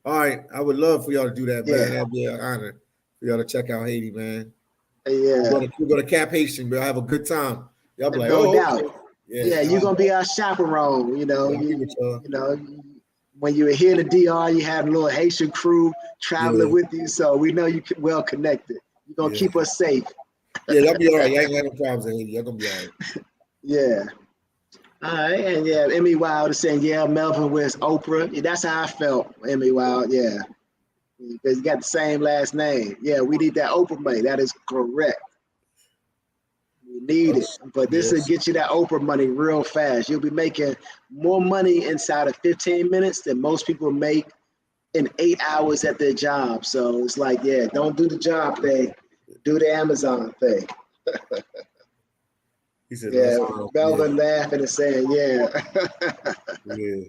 All right. I would love for y'all to do that, man. That'd be an honor for y'all to check out Haiti, man. Yeah. We're going to Cap Haitian. We'll have a good time. Y'all be like, no doubt. Okay. Yeah, you're going to be our chaperone. When you were here in the DR, you had a little Haitian crew traveling with you. So we know you're well connected. You're going to keep us safe. Yeah, that'll be all right. Y'all ain't got no problems in Haiti. Y'all gonna be all right. Yeah. All right. And yeah, Emmy Wild is saying, yeah, Melvin with Oprah. Yeah, that's how I felt, Emmy Wild. Yeah. Because you got the same last name. Yeah, we need that Oprah money. That is correct. You need it. But this will get you that Oprah money real fast. You'll be making more money inside of 15 minutes than most people make in 8 hours at their job. So it's like, yeah, don't do the job thing. Do the Amazon thing. He said, yeah, Melvin laughing and saying, yeah. Yeah.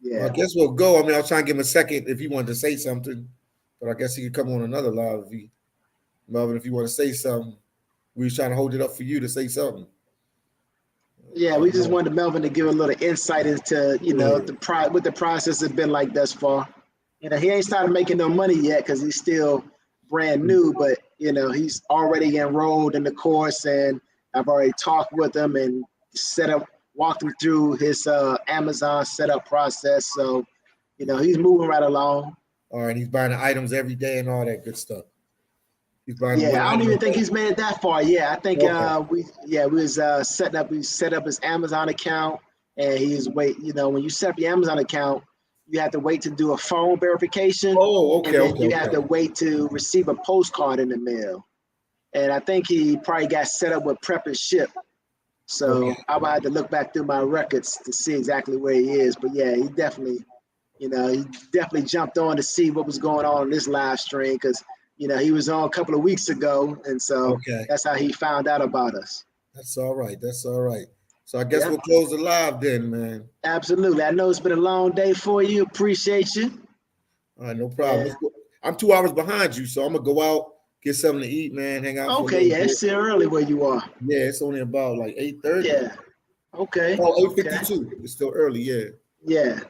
Yeah. Well, I guess we'll go. I mean, I was trying to give him a second if he wanted to say something, but I guess he could come on another live. Melvin, if you want to say something, we was trying to hold it up for you to say something. Yeah, we just wanted Melvin to give a little insight into, you know, what the process has been like thus far. You know, he ain't started making no money yet because he's still brand new, but, you know, he's already enrolled in the course, and I've already talked with him and walked him through his Amazon setup process. So, you know, he's moving right along. All right, he's buying the items every day and all that good stuff. He's buying I don't even think he's made it that far. Yeah, I think we set up his Amazon account, and he's you know, when you set up your Amazon account, you have to wait to do a phone verification. Oh, okay. And then you have to wait to receive a postcard in the mail. And I think he probably got set up with Prep and Ship. So I would have to look back through my records to see exactly where he is. But yeah, he definitely jumped on to see what was going on in this live stream, because, you know, he was on a couple of weeks ago, and so that's how he found out about us. That's all right. So I guess we'll close the live then, man. Absolutely. I know it's been a long day for you. Appreciate you. All right, no problem. Yeah. I'm 2 hours behind you, so I'm gonna go out, get something to eat, man. Hang out. Okay, yeah, it's still early where you are. Yeah, it's only about like 8:30. Yeah. Okay. Oh, 8:52. Okay. It's still early, yeah. Yeah.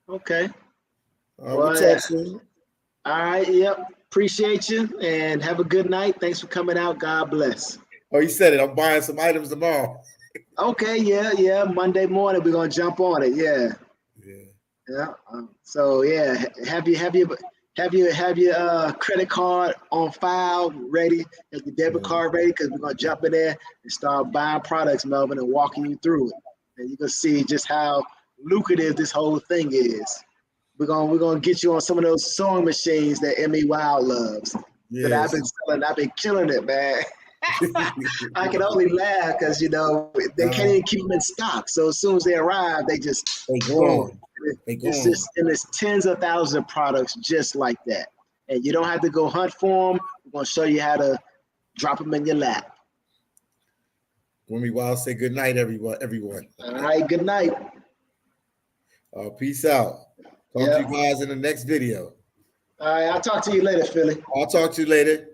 Okay. We'll talk soon. All right, yep. Appreciate you, and have a good night. Thanks for coming out. God bless. Oh, you said it. I'm buying some items tomorrow. Okay, yeah. Monday morning we're gonna jump on it. Yeah. So yeah, have your credit card on file ready, have your debit card ready, because we're gonna jump in there and start buying products, Melvin, and walking you through it, and you can see just how lucrative this whole thing is. We're gonna get you on some of those sewing machines that Emmy Wild loves. That I've been selling. I've been killing it, man. I can only laugh because, you know, they can't even keep them in stock. So as soon as they arrive, they go. It's tens of thousands of products just like that, and you don't have to go hunt for them. We're gonna show you how to drop them in your lap. Emmy Wild, say good night, everyone. All right, good night. Peace out. Talk to you guys in the next video. All right, I'll talk to you later, Philly. I'll talk to you later.